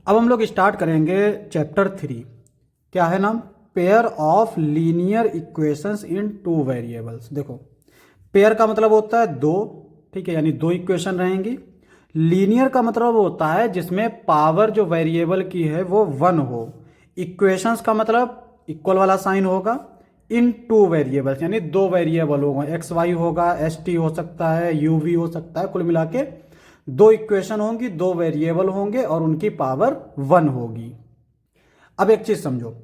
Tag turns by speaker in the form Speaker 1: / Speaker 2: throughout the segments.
Speaker 1: अब हम लोग स्टार्ट करेंगे चैप्टर 3। क्या है नाम? Pair of linear equations in two variables. देखो, पेयर का मतलब होता है दो, ठीक है, यानी दो इक्वेशन रहेंगी। लीनियर का मतलब होता है जिसमें पावर जो वेरिएबल की है वो 1 हो। इक्वेशंस का मतलब इक्वल वाला साइन होगा। इन टू वेरिएबल्स यानी दो वेरिएबल होगा, एक्स वाई होगा, एस टी हो सकता है, यू वी हो सकता है। कुल मिला के दो इक्वेशन होंगी, दो वेरिएबल होंगे और उनकी पावर 1 होगी। अब एक चीज समझो,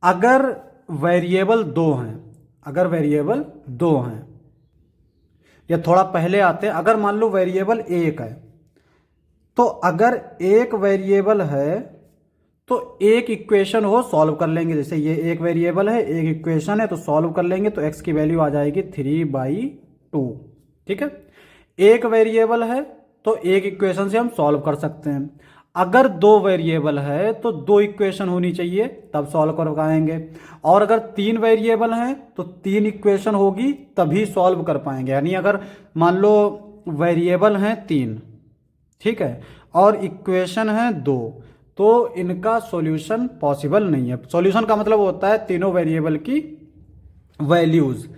Speaker 1: अगर वेरिएबल दो हैं, अगर वेरिएबल दो हैं, या थोड़ा पहले आते हैं, अगर मान लो वेरिएबल एक है, तो अगर एक वेरिएबल है तो एक इक्वेशन हो सॉल्व कर लेंगे। जैसे ये एक वेरिएबल है, एक इक्वेशन है, तो सॉल्व कर लेंगे तो एक्स की वैल्यू आ जाएगी 3/2। ठीक है, एक वेरिएबल है तो एक इक्वेशन से हम सॉल्व कर सकते हैं। अगर दो वेरिएबल है तो दो इक्वेशन होनी चाहिए तब सॉल्व कर पाएंगे, और अगर तीन वेरिएबल हैं तो तीन इक्वेशन होगी तभी सॉल्व कर पाएंगे। यानी अगर मान लो वेरिएबल हैं तीन, ठीक है, और इक्वेशन है दो, तो इनका सॉल्यूशन पॉसिबल नहीं है। सॉल्यूशन का मतलब होता है तीनों वेरिएबल की वैल्यूज।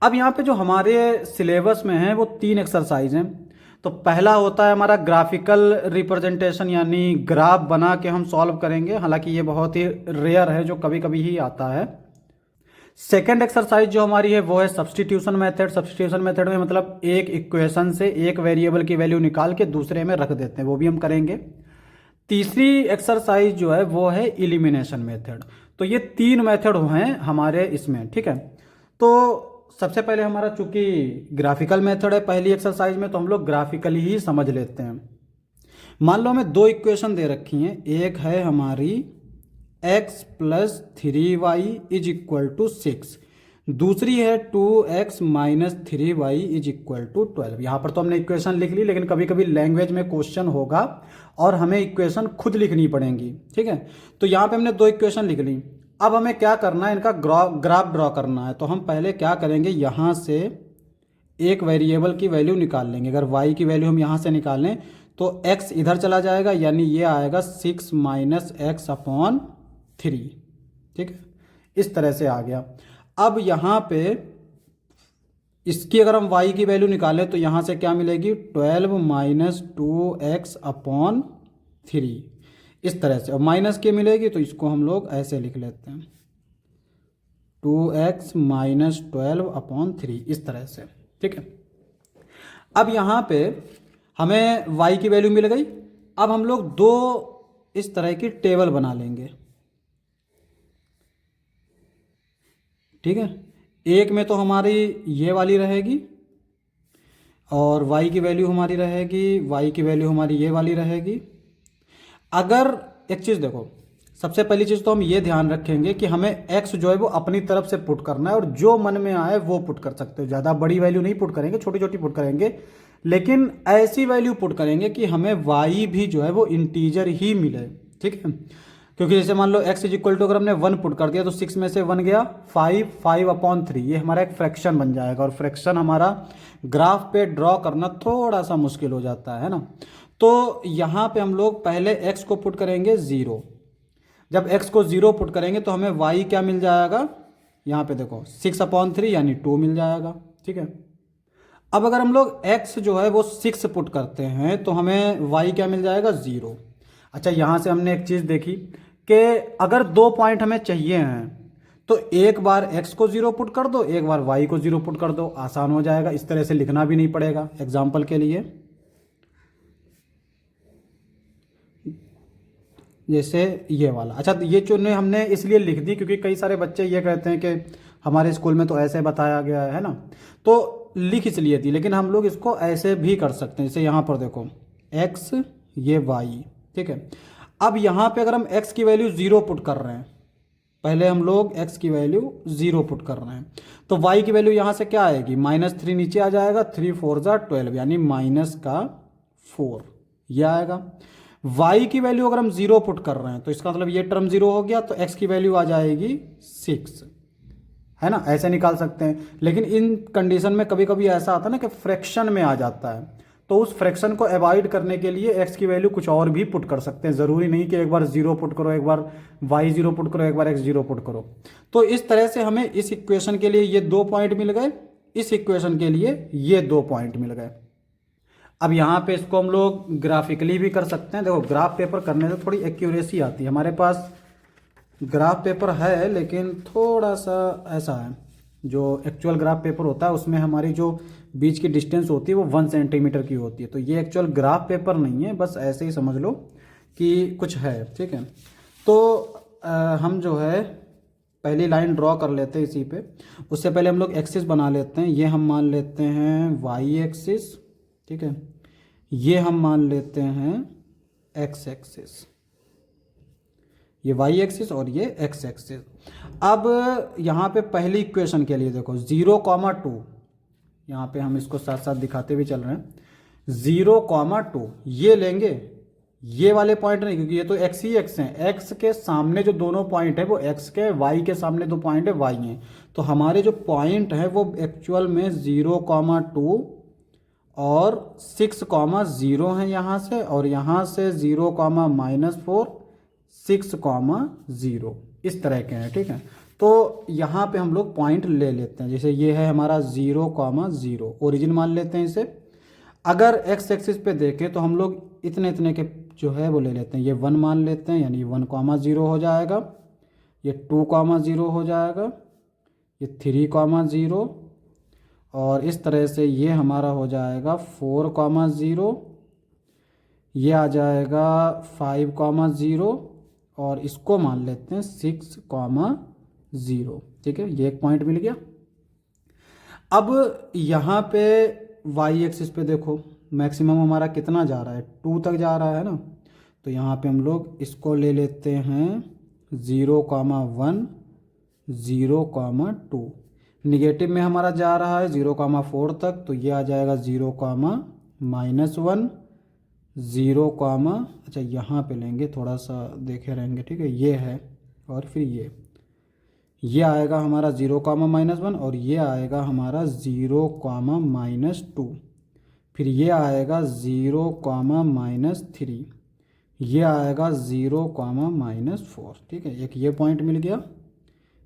Speaker 1: अब यहाँ पे जो हमारे सिलेबस में है वो 3 एक्सरसाइज हैं। तो पहला होता है हमारा ग्राफिकल रिप्रेजेंटेशन, यानी ग्राफ बना के हम सॉल्व करेंगे। हालांकि ये बहुत ही रेयर है, जो कभी कभी ही आता है। सेकेंड एक्सरसाइज जो हमारी है वो है सब्सटीट्यूशन मेथड। सब्सटीट्यूशन मेथड में मतलब एक इक्वेशन से एक वेरिएबल की वैल्यू निकाल के दूसरे में रख देते हैं, वो भी हम करेंगे। तीसरी एक्सरसाइज जो है वो है इलिमिनेशन मेथड। तो ये 3 मेथड हैं हमारे इसमें, ठीक है। तो सबसे पहले हमारा चूंकि ग्राफिकल मेथड है पहली एक्सरसाइज में, तो हम लोग ग्राफिकली ही समझ लेते हैं। मान लो हमें दो इक्वेशन दे रखी हैं, एक है हमारी x + 3y = 6, दूसरी है 2x - 3y = 12। यहाँ पर तो हमने इक्वेशन लिख ली, लेकिन कभी कभी लैंग्वेज में क्वेश्चन होगा और हमें इक्वेशन खुद लिखनी पड़ेंगी, ठीक है। तो यहाँ पे हमने दो इक्वेशन लिख ली। अब हमें क्या करना है, इनका ग्राफ ड्रॉ करना है। तो हम पहले क्या करेंगे, यहाँ से एक वेरिएबल की वैल्यू निकाल लेंगे। अगर y की वैल्यू हम यहाँ से निकालें तो x इधर चला जाएगा, यानी ये आएगा 6 - x/3, ठीक है। इस तरह से आ गया। अब यहाँ पे इसकी अगर हम y की वैल्यू निकालें तो यहाँ से क्या मिलेगी, 12 - 2x/3, इस तरह से। और माइनस के मिलेगी तो इसको हम लोग ऐसे लिख लेते हैं, 2x - 12/3, इस तरह से, ठीक है। अब यहाँ पे हमें y की वैल्यू मिल गई। अब हम लोग दो इस तरह की टेबल बना लेंगे, ठीक है। एक में तो हमारी ये वाली रहेगी और y की वैल्यू हमारी रहेगी, y की वैल्यू हमारी ये वाली रहेगी। अगर एक चीज़ देखो, सबसे पहली चीज़ तो हम ये ध्यान रखेंगे कि हमें x जो है वो अपनी तरफ से पुट करना है, और जो मन में आए वो पुट कर सकते हो। ज़्यादा बड़ी वैल्यू नहीं पुट करेंगे, छोटी छोटी पुट करेंगे, लेकिन ऐसी वैल्यू पुट करेंगे कि हमें y भी जो है वो इंटीजर ही मिले, ठीक है। क्योंकि जैसे मान लो x = अगर हमने 1 पुट कर दिया तो 6 में से 1 गया 5, 5/3, ये हमारा एक फ्रैक्शन बन जाएगा। और फ्रैक्शन हमारा ग्राफ पे ड्रॉ करना थोड़ा सा मुश्किल हो जाता है ना। तो यहाँ पे हम लोग पहले x को पुट करेंगे 0। जब x को 0 पुट करेंगे तो हमें y क्या मिल जाएगा, यहाँ पे देखो 6/3 यानी 2 मिल जाएगा, ठीक है। अब अगर हम लोग x जो है वो 6 पुट करते हैं तो हमें y क्या मिल जाएगा, 0। अच्छा, यहाँ से हमने एक चीज़ देखी कि अगर दो पॉइंट हमें चाहिए हैं तो एक बार x को 0 पुट कर दो, एक बार y को 0 पुट कर दो, आसान हो जाएगा। इस तरह से लिखना भी नहीं पड़ेगा। एग्जाम्पल के लिए जैसे ये वाला, अच्छा ये चुने हमने इसलिए लिख दी क्योंकि कई सारे बच्चे ये कहते हैं कि हमारे स्कूल में तो ऐसे बताया गया है ना, तो लिख इसलिए दी, लेकिन हम लोग इसको ऐसे भी कर सकते हैं। जैसे यहाँ पर देखो x, ये y, ठीक है। अब यहाँ पे अगर हम x की वैल्यू 0 पुट कर रहे हैं, पहले हम लोग x की वैल्यू 0 पुट कर रहे हैं, तो y की वैल्यू यहाँ से क्या आएगी, -3 नीचे आ जाएगा, 3 4 12, यानी -4 यह आएगा। y की वैल्यू अगर हम 0 पुट कर रहे हैं तो इसका मतलब ये टर्म 0 हो गया, तो x की वैल्यू आ जाएगी 6, है ना। ऐसे निकाल सकते हैं, लेकिन इन कंडीशन में कभी कभी ऐसा आता है ना कि फ्रैक्शन में आ जाता है, तो उस फ्रैक्शन को अवॉइड करने के लिए एक्स की वैल्यू कुछ और भी पुट कर सकते हैं, ज़रूरी नहीं कि एक बार 0 पुट करो, एक बार वाई 0 पुट करो, एक बार एक्स 0 पुट करो। तो इस तरह से हमें इस इक्वेशन के लिए ये 2 पॉइंट मिल गए, इस इक्वेशन के लिए ये 2 पॉइंट मिल गए। अब यहाँ पे इसको हम लोग ग्राफिकली भी कर सकते हैं। देखो ग्राफ पेपर करने से थोड़ी एक्यूरेसी आती है। हमारे पास ग्राफ पेपर है लेकिन थोड़ा सा ऐसा है, जो एक्चुअल ग्राफ पेपर होता है उसमें हमारी जो बीच की डिस्टेंस होती है वो 1 सेंटीमीटर की होती है। तो ये एक्चुअल ग्राफ पेपर नहीं है, बस ऐसे ही समझ लो कि कुछ है, ठीक है। तो हम जो है पहली लाइन ड्रॉ कर लेते हैं इसी पे। उससे पहले हम लोग एक्सिस बना लेते हैं। ये हम मान लेते हैं वाई एक्सिस, ठीक है। ये हम मान लेते हैं एक्स एक्सिस, ये वाई एक्सिस और ये एक्स एक्सिस। अब यहाँ पे पहली इक्वेशन के लिए देखो 0,2, यहाँ पे हम इसको साथ साथ दिखाते भी चल रहे हैं। 0,2 ये लेंगे, ये वाले पॉइंट नहीं, क्योंकि ये तो एक्स ही एक्स हैं। एक्स के सामने जो दोनों पॉइंट है वो एक्स के, वाई के सामने 2 पॉइंट है वाई हैं। तो हमारे जो पॉइंट है वो एक्चुअल में 0,2 और 6,0 है यहाँ से, और यहाँ से 0,-4 6,0 इस तरह के हैं, ठीक है। तो यहाँ पे हम लोग पॉइंट ले लेते हैं। जैसे ये है हमारा 0,0, ओरिजिन मान लेते हैं इसे। अगर एक्स एक्सिस पे देखें तो हम लोग इतने इतने के जो है वो ले लेते हैं। ये 1 मान लेते हैं, यानी 1,0 हो जाएगा। ये 2,0 हो जाएगा, ये 3,0, और इस तरह से ये हमारा हो जाएगा 4,0, ये आ जाएगा 5,0, और इसको मान लेते हैं 6,0, ठीक है। ये एक पॉइंट मिल गया। अब यहाँ पे वाई एक्सिस पे देखो मैक्सिमम हमारा कितना जा रहा है, 2 तक जा रहा है ना। तो यहाँ पे हम लोग इसको ले लेते हैं 0,1, 0,2। निगेटिव में हमारा जा रहा है 0,4 तक, तो ये आ जाएगा 0,-1, 0, अच्छा यहाँ पे लेंगे, थोड़ा सा देखे रहेंगे, ठीक है। ये है, और फिर ये आएगा हमारा 0,-1, और ये आएगा हमारा 0,-2। फिर ये आएगा 0,-3, ये आएगा 0,-4, ठीक है। एक ये पॉइंट मिल गया,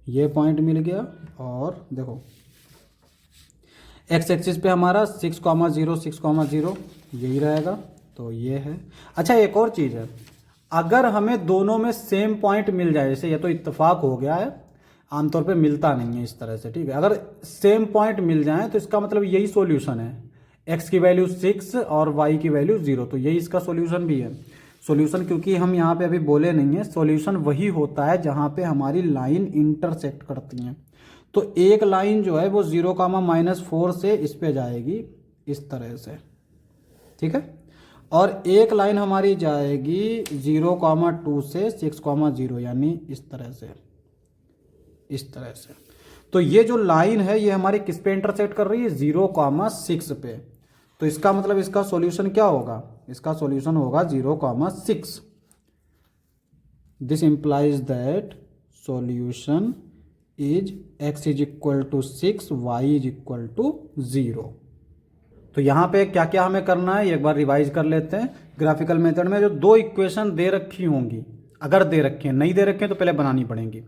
Speaker 1: ये पॉइंट मिल गया। और देखो एक्स एक्सिस पे हमारा 6,0, 6,0 यही रहेगा, तो ये है। अच्छा एक और चीज़ है, अगर हमें दोनों में सेम पॉइंट मिल जाए, जैसे ये तो इत्तेफाक हो गया है, आमतौर पे मिलता नहीं है इस तरह से, ठीक है। अगर सेम पॉइंट मिल जाए तो इसका मतलब यही सॉल्यूशन है, एक्स की वैल्यू 6 और वाई की वैल्यू 0, तो यही इसका सॉल्यूशन भी है। सॉल्यूशन क्योंकि हम यहाँ पे अभी बोले नहीं है, सॉल्यूशन वही होता है जहाँ पे हमारी लाइन इंटरसेक्ट करती हैं। तो एक लाइन जो है वो 0,-4 से इस पे जाएगी इस तरह से, ठीक है। और एक लाइन हमारी जाएगी 0,2 से 6,0, यानी इस तरह से, इस तरह से। तो ये जो लाइन है ये हमारी किस पे इंटरसेक्ट कर रही है, 0,6 पे। तो इसका मतलब इसका सॉल्यूशन क्या होगा, इसका सॉल्यूशन होगा 0,6। This implies that solution is x is equal to 6, y is equal to 0। तो यहाँ पे क्या क्या हमें करना है, एक बार रिवाइज कर लेते हैं। ग्राफिकल मेथड में जो 2 इक्वेशन दे रखी होंगी, अगर दे रखी हैं, नहीं दे रखी हैं तो पहले बनानी पड़ेंगी।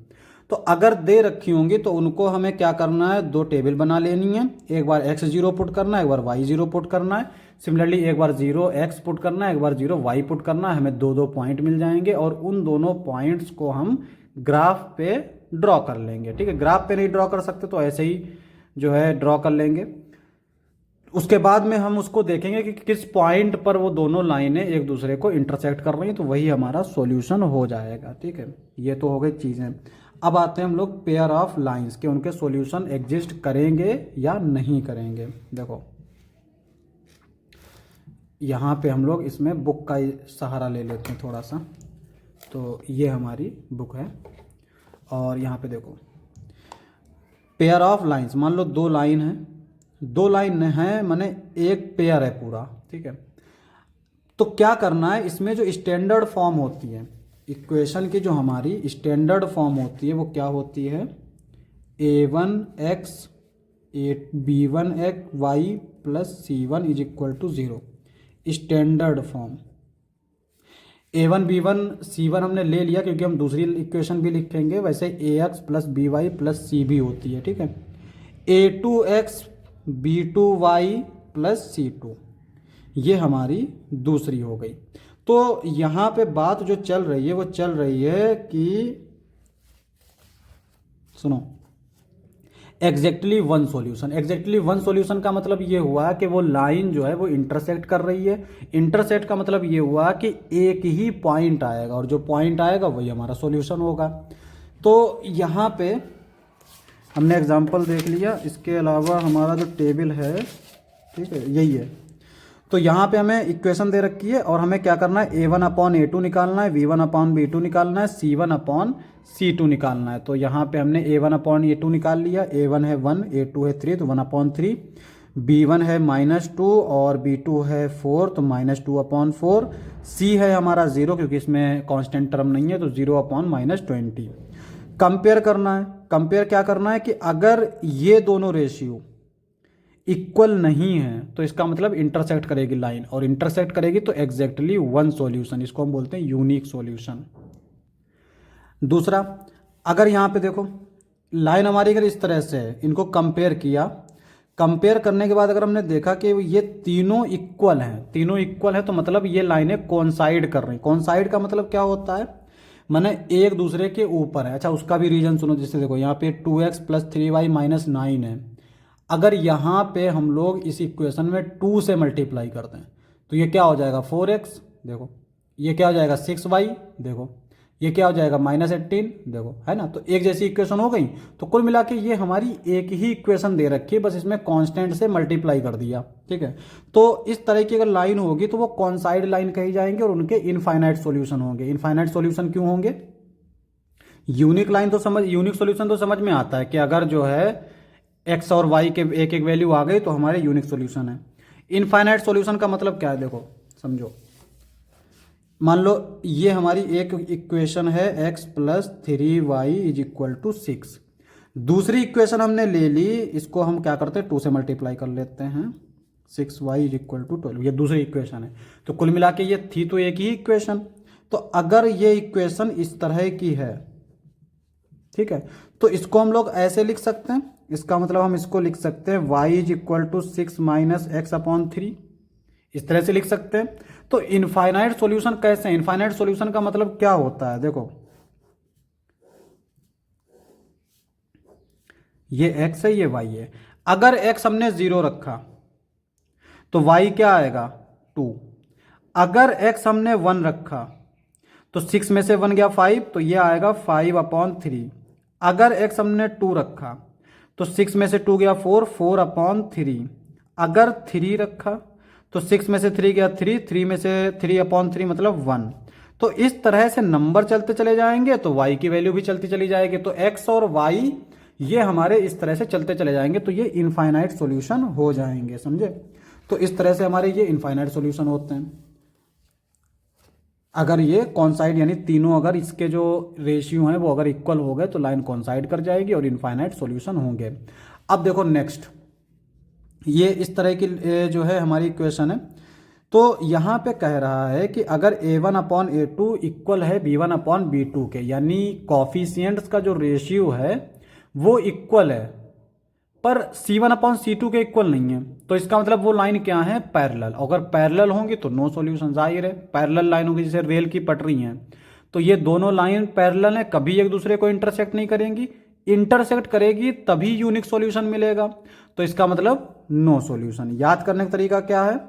Speaker 1: तो अगर दे रखी होंगी तो उनको हमें क्या करना है, 2 टेबल बना लेनी है। एक बार x0 पुट करना है, एक बार y0 पुट करना है। सिमिलरली एक बार 0x पुट करना है, एक बार 0y पुट करना है। हमें 2 पॉइंट मिल जाएंगे और उन दोनों पॉइंट्स को हम ग्राफ पे ड्रॉ कर लेंगे, ठीक है। ग्राफ पे नहीं ड्रॉ कर सकते तो ऐसे ही जो है ड्रॉ कर लेंगे। उसके बाद में हम उसको देखेंगे कि किस पॉइंट पर वो दोनों लाइनें एक दूसरे को इंटरसेक्ट कर रही हैं, तो वही हमारा सॉल्यूशन हो जाएगा, ठीक है। ये तो हो गई चीज़ें। अब आते हैं हम लोग पेयर ऑफ लाइंस के, उनके सॉल्यूशन एग्जिस्ट करेंगे या नहीं करेंगे। देखो यहाँ पे हम लोग इसमें बुक का सहारा ले लेते हैं थोड़ा सा। तो ये हमारी बुक है और यहाँ पे देखो पेयर ऑफ लाइंस, मान लो 2 लाइन है, 2 लाइन है माने एक पेयर है पूरा, ठीक है। तो क्या करना है, इसमें जो स्टैंडर्ड फॉर्म होती है इक्वेशन की, जो हमारी स्टैंडर्ड फॉर्म होती है वो क्या होती है, a1x b1x y plus c1 is equal to 0। Standard form. a1 b1 c1 हमने ले लिया क्योंकि हम दूसरी इक्वेशन भी लिखेंगे, वैसे ax plus B Y plus C भी होती है, ठीक है। a2x b2y प्लस c2, ये हमारी दूसरी हो गई। तो यहाँ पे बात जो चल रही है वो चल रही है कि सुनो, exactly one solution. Exactly one solution का मतलब ये हुआ कि वो लाइन जो है वो इंटरसेक्ट कर रही है। इंटरसेक्ट का मतलब ये हुआ कि एक ही पॉइंट आएगा और जो पॉइंट आएगा वही हमारा सॉल्यूशन होगा। तो यहाँ पे हमने एग्जांपल देख लिया, इसके अलावा हमारा जो टेबल है, ठीक है, यही है। तो यहाँ पे हमें इक्वेशन दे रखी है और हमें क्या करना है, a1 अपॉन a2 निकालना है, v1 अपॉन b2 निकालना है, c1 अपॉन c2 निकालना है। तो यहाँ पे हमने a1 अपॉन a2 निकाल लिया, a1 है 1, a2 है 3, तो 1 अपॉन 3, b1 है -2 और b2 है 4, तो -2 अपॉन 4, c है हमारा 0 क्योंकि इसमें कांस्टेंट टर्म नहीं है, तो 0 अपॉन -20। कंपेयर करना है। कंपेयर क्या करना है कि अगर ये दोनों रेशियो इक्वल नहीं है तो इसका मतलब इंटरसेक्ट करेगी लाइन, और इंटरसेक्ट करेगी तो एग्जैक्टली वन सॉल्यूशन, इसको हम बोलते हैं यूनिक सॉल्यूशन। दूसरा, अगर यहाँ पे देखो लाइन हमारी अगर इस तरह से है, इनको कंपेयर किया, कंपेयर करने के बाद अगर हमने देखा कि ये तीनों इक्वल हैं, तीनों इक्वल है तो मतलब ये लाइनें कोइंसाइड कर रही हैं। कोइंसाइड का मतलब क्या होता है, माने एक दूसरे के ऊपर है। अच्छा, उसका भी रीजन सुनो। जैसे देखो यहाँ पे 2x प्लस 3y माइनस 9 है, अगर यहाँ पे हम लोग इस इक्वेशन में 2 से मल्टीप्लाई करते हैं तो ये क्या हो जाएगा 4x, देखो ये क्या हो जाएगा 6y, देखो ये क्या हो जाएगा -18, देखो, है ना। तो एक जैसी इक्वेशन हो गई। तो कुल मिला के ये हमारी एक ही इक्वेशन दे रखी है, बस इसमें कांस्टेंट से मल्टीप्लाई कर दिया, ठीक है। तो इस तरह की अगर लाइन होगी तो वो कॉन्साइड लाइन कही जाएंगे और उनके इनफाइनाइट सॉल्यूशन होंगे। इनफाइनाइट सॉल्यूशन क्यों होंगे, यूनिक लाइन तो समझ, यूनिक सॉल्यूशन तो समझ में आता है कि अगर जो है x और y के एक एक वैल्यू आ गई तो हमारे यूनिक सॉल्यूशन है। इनफाइनाइट सॉल्यूशन का मतलब क्या है, देखो समझो, मान लो ये हमारी एक इक्वेशन है x plus 3y is equal to 6। दूसरी इक्वेशन हमने ले ली, इसको हम क्या करते हैं 2 से मल्टीप्लाई कर लेते हैं, 6y इज इक्वल टू 12, ये दूसरी इक्वेशन है। तो कुल मिला के ये थी तो एक ही इक्वेशन। तो अगर ये इक्वेशन इस तरह की है, ठीक है, तो इसको हम लोग ऐसे लिख सकते हैं। इसका मतलब हम इसको लिख सकते हैं y is equal to 6 minus x upon 3, इस तरह से लिख सकते हैं। तो इनफाइनाइट सॉल्यूशन कैसे, इनफाइनाइट सॉल्यूशन का मतलब क्या होता है, देखो ये x है, ये y है। अगर x हमने 0 रखा तो y क्या आएगा 2। अगर x हमने 1 रखा तो 6 में से 1 गया 5, तो ये आएगा 5 अपॉन 3। अगर x हमने 2 रखा तो 6 में से 2 गया 4, 4 अपॉन 3। अगर 3 रखा तो 6 में से 3 गया 3, 3 में से 3 अपॉन 3 मतलब 1। तो इस तरह से नंबर चलते चले जाएंगे तो y की वैल्यू भी चलती चली जाएगी। तो x और y ये हमारे इस तरह से चलते चले जाएंगे, तो ये इनफाइनाइट सॉल्यूशन हो जाएंगे, समझे। तो इस तरह से हमारे ये इनफाइनाइट सॉल्यूशन होते हैं। अगर ये कॉन्साइड यानी तीनों अगर इसके जो रेशियो हैं वो अगर इक्वल हो गए तो लाइन कॉन्साइड कर जाएगी और इनफाइनाइट सॉल्यूशन होंगे। अब देखो नेक्स्ट, ये इस तरह की जो है हमारी इक्वेशन है। तो यहाँ पे कह रहा है कि अगर a1 अपॉन a2 इक्वल है b1 अपॉन b2 के, यानी कॉफिशियंट्स का जो रेशियो है वो इक्वल है पर c1 अपॉन c2 के इक्वल नहीं है। तो इसका मतलब वो लाइन क्या है, पैरेलल। अगर पैरेलल होंगी तो नो सॉल्यूशन, जाहिर है। पैरेलल लाइन होगी जैसे रेल की पटरी हैं, तो ये दोनों लाइन पैरेलल हैं, कभी एक दूसरे को इंटरसेक्ट नहीं करेंगी। इंटरसेक्ट करेगी तभी यूनिक सॉल्यूशन मिलेगा, तो इसका मतलब नो सॉल्यूशन। याद करने का तरीका क्या है,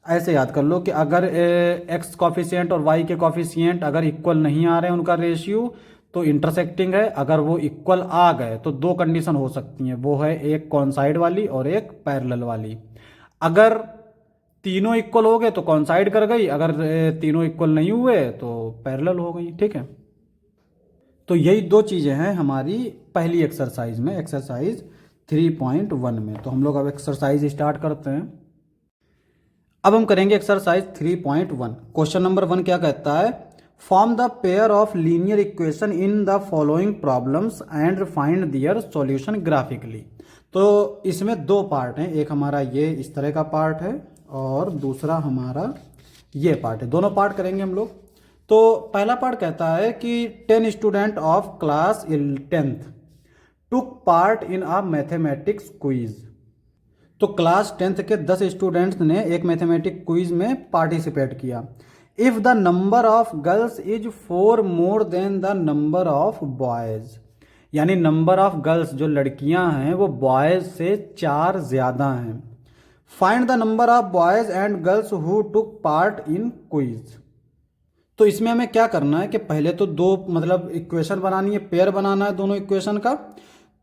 Speaker 1: ऐसे याद कर लो कि अगर एक्स कॉफिशिएंट और वाई के कॉफिशिएंट अगर इक्वल नहीं आ रहे हैं उनका रेशियो तो इंटरसेक्टिंग है। अगर वो इक्वल आ गए तो दो कंडीशन हो सकती हैं, वो है एक कॉन्साइड वाली और एक पैरेलल वाली। अगर तीनों इक्वल हो गए तो कॉन्साइड कर गई, अगर तीनों इक्वल नहीं हुए तो पैरेलल हो गई, ठीक है। तो यही दो चीज़ें हैं हमारी पहली एक्सरसाइज में, एक्सरसाइज 3.1 में। तो हम लोग अब एक्सरसाइज स्टार्ट करते हैं। अब हम करेंगे एक्सरसाइज 3.1। क्वेश्चन नंबर 1 क्या कहता है, form the pair of linear equation in the following problems and find their solution graphically. तो इसमें दो पार्ट हैं, एक हमारा ये इस तरह का पार्ट है और दूसरा हमारा ये पार्ट है, दोनों पार्ट करेंगे हम लोग। तो पहला पार्ट कहता है कि 10 student of class 10th took part in a mathematics quiz. तो क्लास 10th के 10 स्टूडेंट्स ने एक मैथमेटिक क्विज में पार्टिसिपेट किया। If the number of girls is 4 more than the number of boys, यानी नंबर ऑफ गर्ल्स जो लड़कियां हैं वो बॉयज से 4 ज्यादा हैं। Find the number of boys and girls who took part in quiz. तो इसमें हमें क्या करना है कि पहले तो दो मतलब इक्वेशन बनानी है, पेयर बनाना है दोनों इक्वेशन का,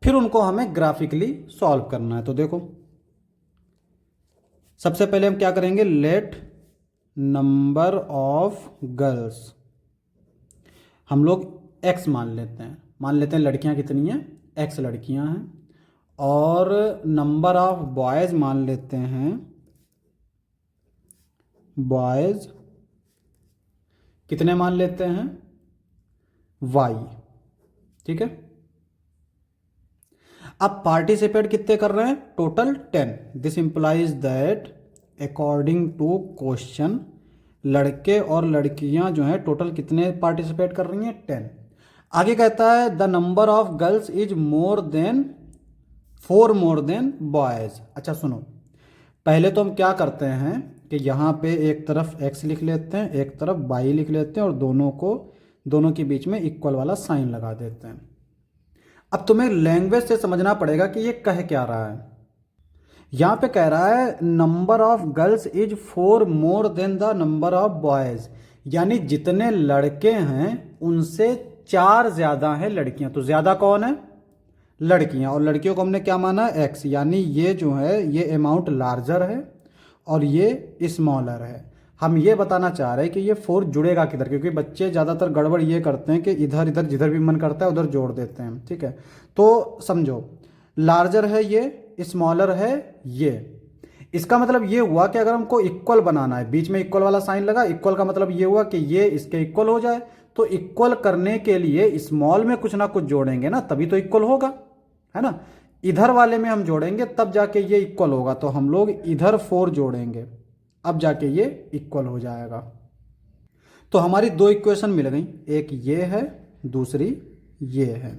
Speaker 1: फिर उनको हमें ग्राफिकली सॉल्व करना है। तो देखो सबसे पहले हम क्या करेंगे, लेट नंबर ऑफ गर्ल्स हम लोग x मान लेते हैं, लड़कियां कितनी हैं, x लड़कियां हैं, और नंबर ऑफ बॉयज मान लेते हैं, बॉयज कितने मान लेते हैं, y। ठीक है, अब पार्टिसिपेट कितने कर रहे हैं, total 10। This implies that according to question लड़के और लड़कियां जो हैं टोटल कितने पार्टिसिपेट कर रही हैं, 10। आगे कहता है the number of girls is more than 4 more than boys. अच्छा सुनो, पहले तो हम क्या करते हैं कि यहाँ पे एक तरफ x लिख लेते हैं, एक तरफ y लिख लेते हैं, और दोनों के बीच में इक्वल वाला साइन लगा देते हैं। अब तुम्हें लैंग्वेज से समझना पड़ेगा कि ये कह क्या रहा है। यहाँ पे कह रहा है number of girls is 4 more than the number of boys, यानी जितने लड़के हैं उनसे 4 ज्यादा हैं लड़कियां। तो ज्यादा कौन है, लड़कियां, और लड़कियों को हमने क्या माना, x, यानी ये जो है ये अमाउंट लार्जर है और ये स्मॉलर है। हम ये बताना चाह रहे हैं कि ये 4 जुड़ेगा किधर, क्योंकि बच्चे ज़्यादातर गड़बड़ ये करते हैं कि इधर इधर जिधर भी मन करता है उधर जोड़ देते हैं। ठीक है, तो समझो लार्जर है ये, स्मॉलर है ये। इसका मतलब ये हुआ कि अगर हमको इक्वल बनाना है, बीच में इक्वल वाला साइन लगा, इक्वल का मतलब ये हुआ कि ये इसके इक्वल हो जाए। तो इक्वल करने के लिए स्मॉल में कुछ ना कुछ जोड़ेंगे ना, तभी तो इक्वल होगा, है ना। इधर वाले में हम जोड़ेंगे तब जाके ये इक्वल होगा। तो हम लोग इधर 4 जोड़ेंगे, अब जाके ये इक्वल हो जाएगा। तो हमारी 2 इक्वेशन मिल गई, एक ये है, दूसरी ये है।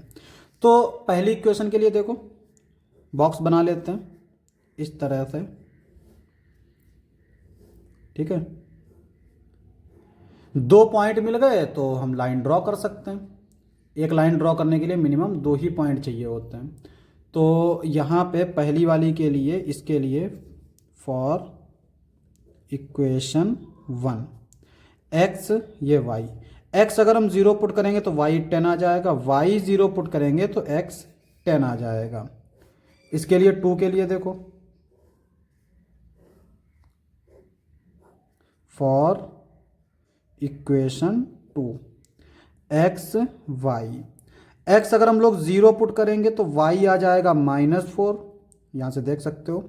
Speaker 1: तो पहली इक्वेशन के लिए देखो बॉक्स बना लेते हैं इस तरह से। ठीक है, 2 पॉइंट मिल गए तो हम लाइन ड्रॉ कर सकते हैं। एक लाइन ड्रॉ करने के लिए मिनिमम 2 ही पॉइंट चाहिए होते हैं। तो यहाँ पे पहली वाली के लिए, इसके लिए फॉर इक्वेशन 1 x ये y, x अगर हम 0 पुट करेंगे तो y 10 आ जाएगा, y 0 पुट करेंगे तो x 10 आ जाएगा। इसके लिए 2 के लिए देखो for equation 2 x y, x अगर हम लोग 0 पुट करेंगे तो y आ जाएगा -4, यहाँ से देख सकते हो।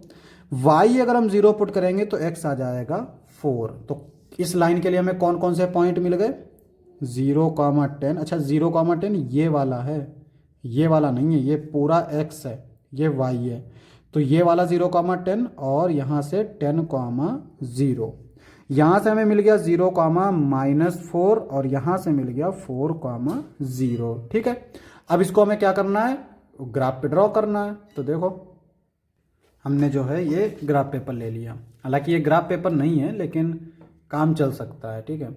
Speaker 1: y अगर हम 0 पुट करेंगे तो x आ जाएगा 4। तो इस लाइन के लिए हमें कौन कौन से पॉइंट मिल गए, 0, 10। अच्छा 0, 10 ये वाला है, ये वाला नहीं है, ये पूरा x है, ये y है। तो ये वाला 0, 10 और यहाँ से 10, 0। यहाँ से हमें मिल गया 0, -4 और यहाँ से मिल गया 4, 0। ठीक है, अब इसको हमें क्या करना है, ग्राफ पे ड्रॉ करना है। तो देखो हमने जो है ये ग्राफ पेपर ले लिया, हालांकि ये ग्राफ पेपर नहीं है लेकिन काम चल सकता है। ठीक है,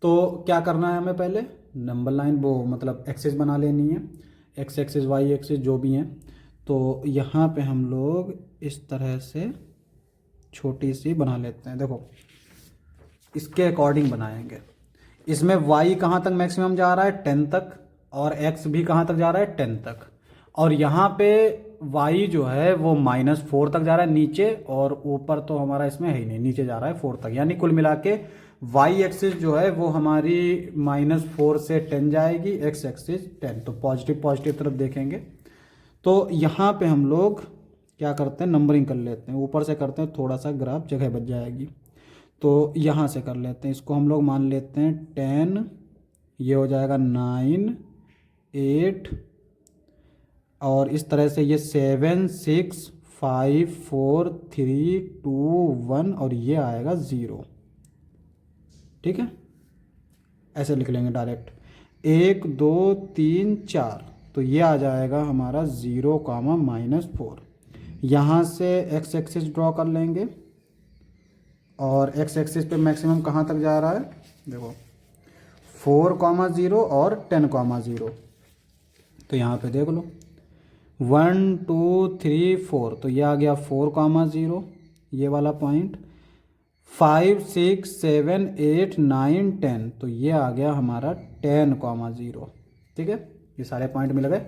Speaker 1: तो क्या करना है हमें, पहले नंबर लाइन वो मतलब एक्सिस बना लेनी है, x एक्सिस y एक्सिस जो भी हैं। तो यहाँ पे हम लोग इस तरह से छोटी सी बना लेते हैं। देखो इसके अकॉर्डिंग बनाएंगे। इसमें y कहाँ तक मैक्सिमम जा रहा है, 10 तक, और x भी कहाँ तक जा रहा है, 10 तक। और यहाँ पे y जो है वो -4 तक जा रहा है नीचे, और ऊपर तो हमारा इसमें है ही नहीं, नीचे जा रहा है 4 तक। यानी कुल मिला के y एक्सिस जो है वो हमारी -4 से 10 जाएगी, x एक्सिस 10। तो पॉजिटिव पॉजिटिव तरफ देखेंगे। तो यहाँ पे हम लोग क्या करते हैं, नंबरिंग कर लेते हैं, ऊपर से करते हैं, थोड़ा सा ग्राफ जगह बच जाएगी। तो यहाँ से कर लेते हैं, इसको हम लोग मान लेते हैं 10, ये हो जाएगा 9, 8, और इस तरह से ये 7, 6, 5 4 3 2 1 और ये आएगा 0। ठीक है, ऐसे लिख लेंगे डायरेक्ट। 1 2 3 4 तो ये आ जाएगा हमारा 0 कामा -4। यहाँ से एक्स एक्सिस ड्रॉ कर लेंगे और एक्स एक्सिस पे मैक्सिमम कहाँ तक जा रहा है, देखो 4,0 और 10,0। तो यहाँ पे देख लो 1 2 3 4 तो ये आ गया 4,0 ये वाला पॉइंट। 5 6 7 8 9 10 तो ये आ गया हमारा 10,0। ठीक है, ये सारे पॉइंट मिल गए।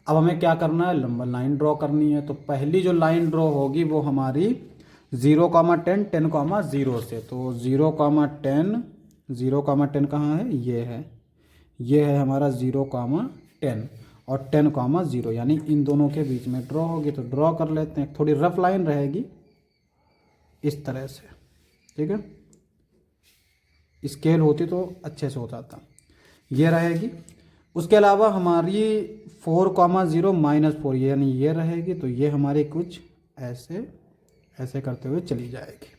Speaker 1: अब हमें क्या करना है, लंबा लाइन ड्रॉ करनी है। तो पहली जो लाइन ड्रॉ होगी वो हमारी 0,10 10,0 से। तो 0,10 0,10 कहाँ है, ये है हमारा 0,10 और 10,0 यानी इन दोनों के बीच में ड्रॉ होगी। तो ड्रॉ कर लेते हैं, थोड़ी रफ लाइन रहेगी इस तरह से। ठीक है, स्केल होती तो अच्छे से हो जाता, ये रहेगी। उसके अलावा हमारी 4,0 -4 यानी ये रहेगी। तो ये हमारी कुछ ऐसे करते हुए चली जाएगी।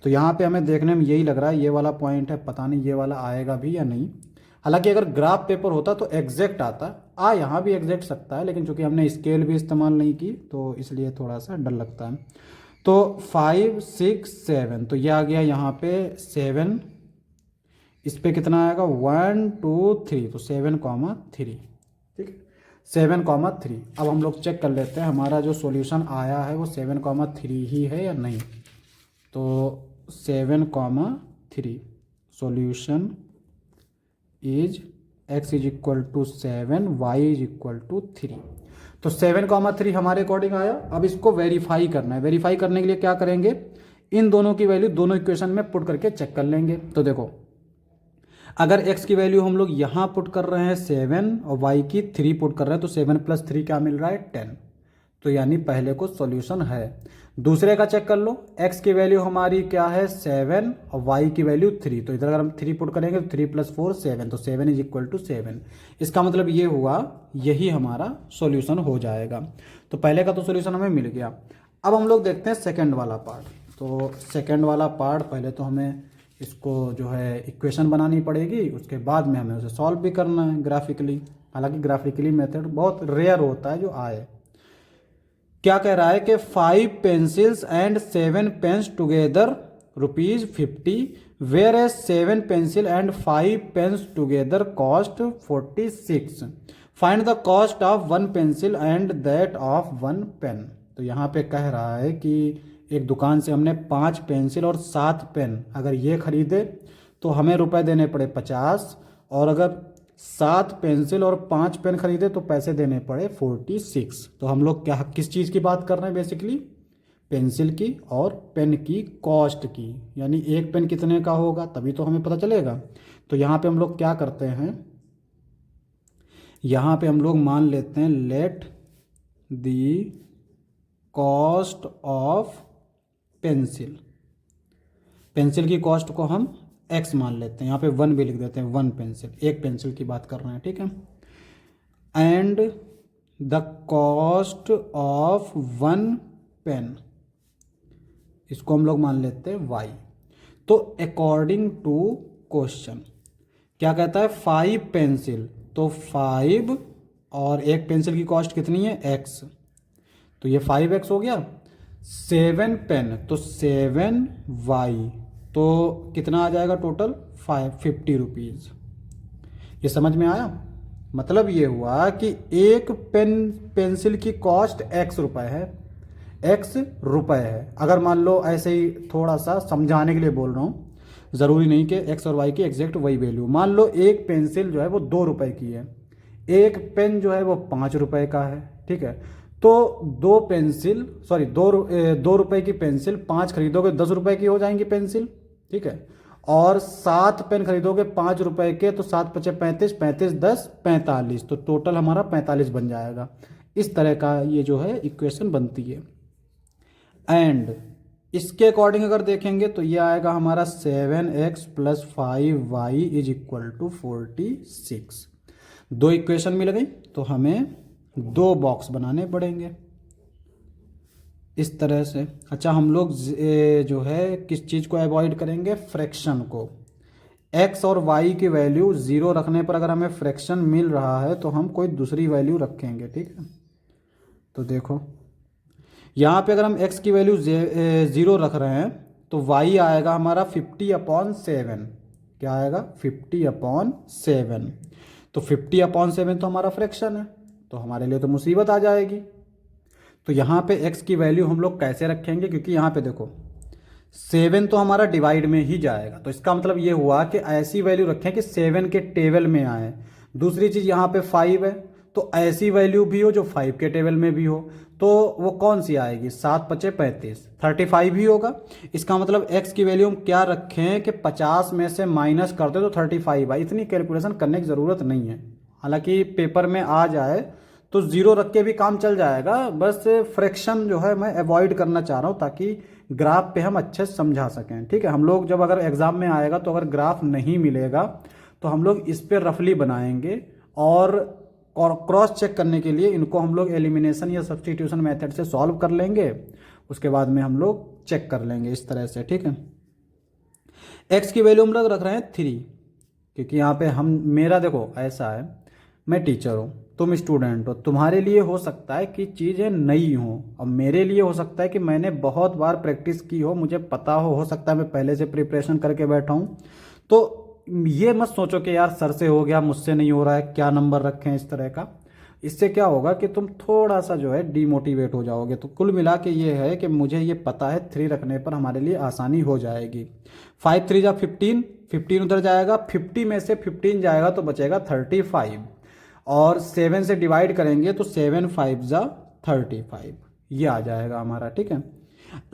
Speaker 1: तो यहाँ पे हमें देखने में यही लग रहा है ये वाला पॉइंट है, पता नहीं ये वाला आएगा भी या नहीं। हालांकि अगर ग्राफ पेपर होता तो एग्जैक्ट आता, यहाँ भी एग्जैक्ट सकता है, लेकिन चूंकि हमने स्केल भी इस्तेमाल नहीं की तो इसलिए थोड़ा सा डर लगता है। तो 5 6 7 तो ये आ गया यहाँ पे 7। इस पे कितना आएगा 1 2 3 तो 7,3। ठीक है, 7,3। अब हम लोग चेक कर लेते हैं हमारा जो सॉल्यूशन आया है वो 7,3 ही है या नहीं। तो 7,3 solution is x is equal to 7 y is equal to 3। तो 7,3 हमारे अकॉर्डिंग आया। अब इसको वेरीफाई करना है। वेरीफाई करने के लिए क्या करेंगे, इन दोनों की वैल्यू दोनों इक्वेशन में पुट करके चेक कर लेंगे। तो देखो अगर x की वैल्यू हम लोग यहाँ पुट कर रहे हैं 7 और y की 3 पुट कर रहे हैं तो 7 + 3 क्या मिल रहा है 10। तो यानी पहले को सॉल्यूशन है। दूसरे का चेक कर लो, x की वैल्यू हमारी क्या है 7 और y की वैल्यू 3। तो इधर अगर हम 3 पुट करेंगे तो 3 + 4 7 तो 7 इज इक्वल टू 7। इसका मतलब ये हुआ यही हमारा सॉल्यूशन हो जाएगा। तो पहले का तो सॉल्यूशन हमें मिल गया। अब हम लोग देखते हैं सेकंड वाला पार्ट। तो सेकंड वाला पार्ट पहले तो हमें इसको जो है इक्वेशन बनानी पड़ेगी, उसके बाद में हमें उसे सॉल्व भी करना है ग्राफिकली। हालांकि ग्राफिकली मेथड बहुत रेयर होता है जो आए। क्या कह रहा है कि 5 pencils and 7 pens together ₹50 where as 7 pencil and 5 pens together cost 46। Find the cost of 1 pencil and that of 1 pen. तो यहाँ पे कह रहा है कि एक दुकान से हमने 5 पेंसिल और 7 पेन अगर ये खरीदे तो हमें रुपए देने पड़े 50, और अगर 7 पेंसिल और 5 पेन खरीदे तो पैसे देने पड़े 46। तो हम लोग क्या किस चीज़ की बात कर रहे हैं, बेसिकली पेंसिल की और पेन की कॉस्ट की। यानी एक पेन कितने का होगा तभी तो हमें पता चलेगा। तो यहाँ पे हम लोग क्या करते हैं, यहाँ पे हम लोग मान लेते हैं let the cost of pencil. Pencil की कॉस्ट को हम x मान लेते हैं, यहाँ पे 1 भी लिख देते हैं। 1 पेंसिल, एक पेंसिल की बात कर रहे हैं, ठीक है। And the cost of 1 pen, इसको हम लोग मान लेते हैं y। तो अकॉर्डिंग टू क्वेश्चन क्या कहता है 5 पेंसिल, तो 5 और एक पेंसिल की कॉस्ट कितनी है x, तो ये 5x हो गया। 7 पेन तो 7y, तो कितना आ जाएगा टोटल 50 रुपीज़। ये समझ में आया। मतलब ये हुआ कि एक पेंसिल की कॉस्ट x रुपए है, x रुपए है। अगर मान लो ऐसे ही थोड़ा सा समझाने के लिए बोल रहा हूँ, ज़रूरी नहीं कि x और y की एग्जैक्ट वही वैल्यू। मान लो एक पेंसिल जो है वो 2 रुपए की है, एक पेन जो है वो 5 रुपए का है, ठीक है। तो 2 रुपए की पेंसिल 5 खरीदोगे 10 रुपए की हो जाएंगी पेंसिल, ठीक है। और 7 पेन खरीदोगे 5 रुपए के, तो 7 × 5 = 35, 35 × 10 = 45, तो टोटल हमारा 45 बन जाएगा। इस तरह का ये जो है इक्वेशन बनती है। एंड इसके अकॉर्डिंग अगर देखेंगे तो ये आएगा हमारा 7x + 5y = 46। 2 इक्वेशन मिल गई, तो हमें 2 बॉक्स बनाने पड़ेंगे। इस तरह से। अच्छा, हम लोग जो है किस चीज़ को अवॉइड करेंगे, फ्रैक्शन को। एक्स और वाई की वैल्यू ज़ीरो रखने पर अगर हमें फ्रैक्शन मिल रहा है तो हम कोई दूसरी वैल्यू रखेंगे, ठीक है। तो देखो यहाँ पे अगर हम x की वैल्यू ज़ीरो रख रहे हैं तो y आएगा हमारा 50/7। क्या आएगा, 50/7। तो 50/7 तो हमारा फ्रैक्शन है, तो हमारे लिए तो मुसीबत आ जाएगी। तो यहाँ पे x की वैल्यू हम लोग कैसे रखेंगे, क्योंकि यहाँ पे देखो 7 तो हमारा डिवाइड में ही जाएगा, तो इसका मतलब ये हुआ कि ऐसी वैल्यू रखें कि 7 के टेबल में आए। दूसरी चीज़ यहाँ पे 5 है, तो ऐसी वैल्यू भी हो जो 5 के टेबल में भी हो। तो वो कौन सी आएगी, 7×5 = 35, 35 ही होगा। इसका मतलब x की वैल्यू हम क्या रखें कि 50 में से माइनस करते तो 35 आए। इतनी कैलकुलेशन करने की ज़रूरत नहीं है, हालांकि पेपर में आ जाए तो ज़ीरो रख के भी काम चल जाएगा। बस फ्रैक्शन जो है मैं अवॉइड करना चाह रहा हूँ ताकि ग्राफ पे हम अच्छे से समझा सकें, ठीक है। हम लोग जब अगर एग्ज़ाम में आएगा तो अगर ग्राफ नहीं मिलेगा तो हम लोग इस पर रफली बनाएंगे, और क्रॉस चेक करने के लिए इनको हम लोग एलिमिनेशन या सब्स्टिट्यूशन मेथड से सॉल्व कर लेंगे। उसके बाद में हम लोग चेक कर लेंगे इस तरह से, ठीक है। एक्स की वैल्यू हम लोग रख रहे हैं 3, क्योंकि यहाँ पे हम, मेरा देखो ऐसा है, मैं टीचर हूँ, तुम स्टूडेंट हो। तुम्हारे लिए हो सकता है कि चीज़ें नई हों, और मेरे लिए हो सकता है कि मैंने बहुत बार प्रैक्टिस की हो, मुझे पता हो सकता है मैं पहले से प्रिपरेशन करके बैठा हूँ। तो ये मत सोचो कि यार सर से हो गया, मुझसे नहीं हो रहा है, क्या नंबर रखें, इस तरह का। इससे क्या होगा कि तुम थोड़ा सा जो है डीमोटिवेट हो जाओगे। तो कुल मिला के ये है कि मुझे ये पता है 3 रखने पर हमारे लिए आसानी हो जाएगी। 5×3 = 15, 15 उधर जाएगा, 50 में से 15 जाएगा तो बचेगा 35, और 7 से डिवाइड करेंगे तो 7×5 = 35, ये आ जाएगा हमारा, ठीक है।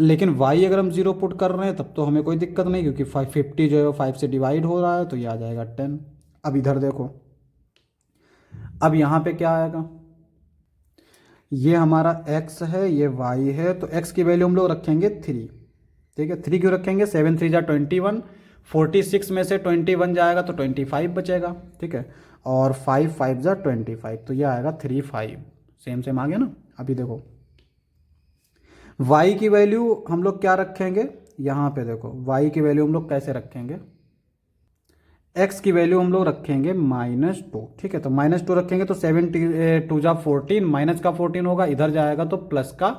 Speaker 1: लेकिन y अगर हम 0 पुट कर रहे हैं तब तो हमें कोई दिक्कत नहीं, क्योंकि 550 जो है 5 से डिवाइड हो रहा है, तो ये आ जाएगा 10। अब इधर देखो, अब यहाँ पे क्या आएगा, ये हमारा x है, ये y है, तो x की वैल्यू हम लोग रखेंगे 3, ठीक है। 3 क्यों रखेंगे, 7×3 = 21, 46 में से 21 जाएगा तो 25 बचेगा, ठीक है। और 5×5 = 25, तो ये आएगा 35, सेम सेम आ गया ना। अभी देखो y की वैल्यू हम लोग क्या रखेंगे, यहाँ पे देखो y की वैल्यू हम लोग कैसे रखेंगे, x की वैल्यू हम लोग रखेंगे -2, ठीक है। तो -2 रखेंगे तो 7×2 = 14, माइनस का 14 होगा, इधर जाएगा तो प्लस का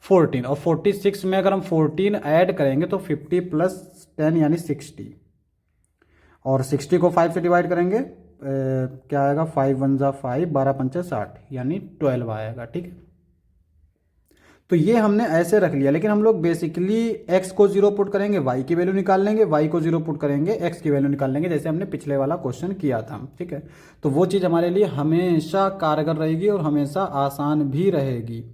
Speaker 1: 14, और 46 में अगर हम 14 ऐड करेंगे तो 50 + 10 यानी 60, और 60 को 5 से डिवाइड करेंगे क्या आएगा, 5×1 = 5, 12×5 = 60, यानी 12 आएगा, ठीक है। तो ये हमने ऐसे रख लिया, लेकिन हम लोग बेसिकली x को 0 पुट करेंगे, y की वैल्यू निकाल लेंगे, y को 0 पुट करेंगे, x की वैल्यू निकाल लेंगे, जैसे हमने पिछले वाला क्वेश्चन किया था, ठीक है। तो वो चीज़ हमारे लिए हमेशा कारगर रहेगी और हमेशा आसान भी रहेगी।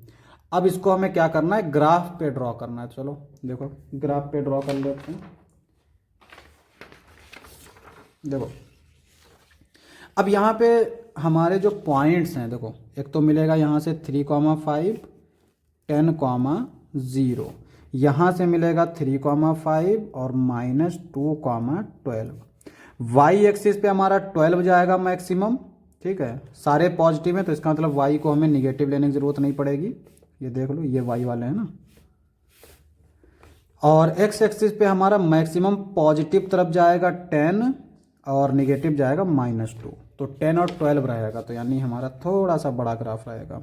Speaker 1: अब इसको हमें क्या करना है, ग्राफ पे ड्रॉ करना है। चलो देखो ग्राफ पे ड्रॉ कर लेते हैं। देखो अब यहाँ पे हमारे जो पॉइंट्स हैं, देखो एक तो मिलेगा यहाँ से 3,5, 10,0, यहाँ से मिलेगा 3,5 और -2,12। वाई एक्सिस पे हमारा 12 जाएगा मैक्सिमम, ठीक है। सारे पॉजिटिव हैं तो इसका मतलब वाई को हमें निगेटिव लेने की ज़रूरत नहीं पड़ेगी। ये देख लो, ये वाई वाले हैं ना। और एक्स एक्सिस पे हमारा मैक्सिमम पॉजिटिव तरफ जाएगा 10 और निगेटिव जाएगा -2, तो 10 और 12 रहेगा, तो यानी हमारा थोड़ा सा बड़ा ग्राफ रहेगा।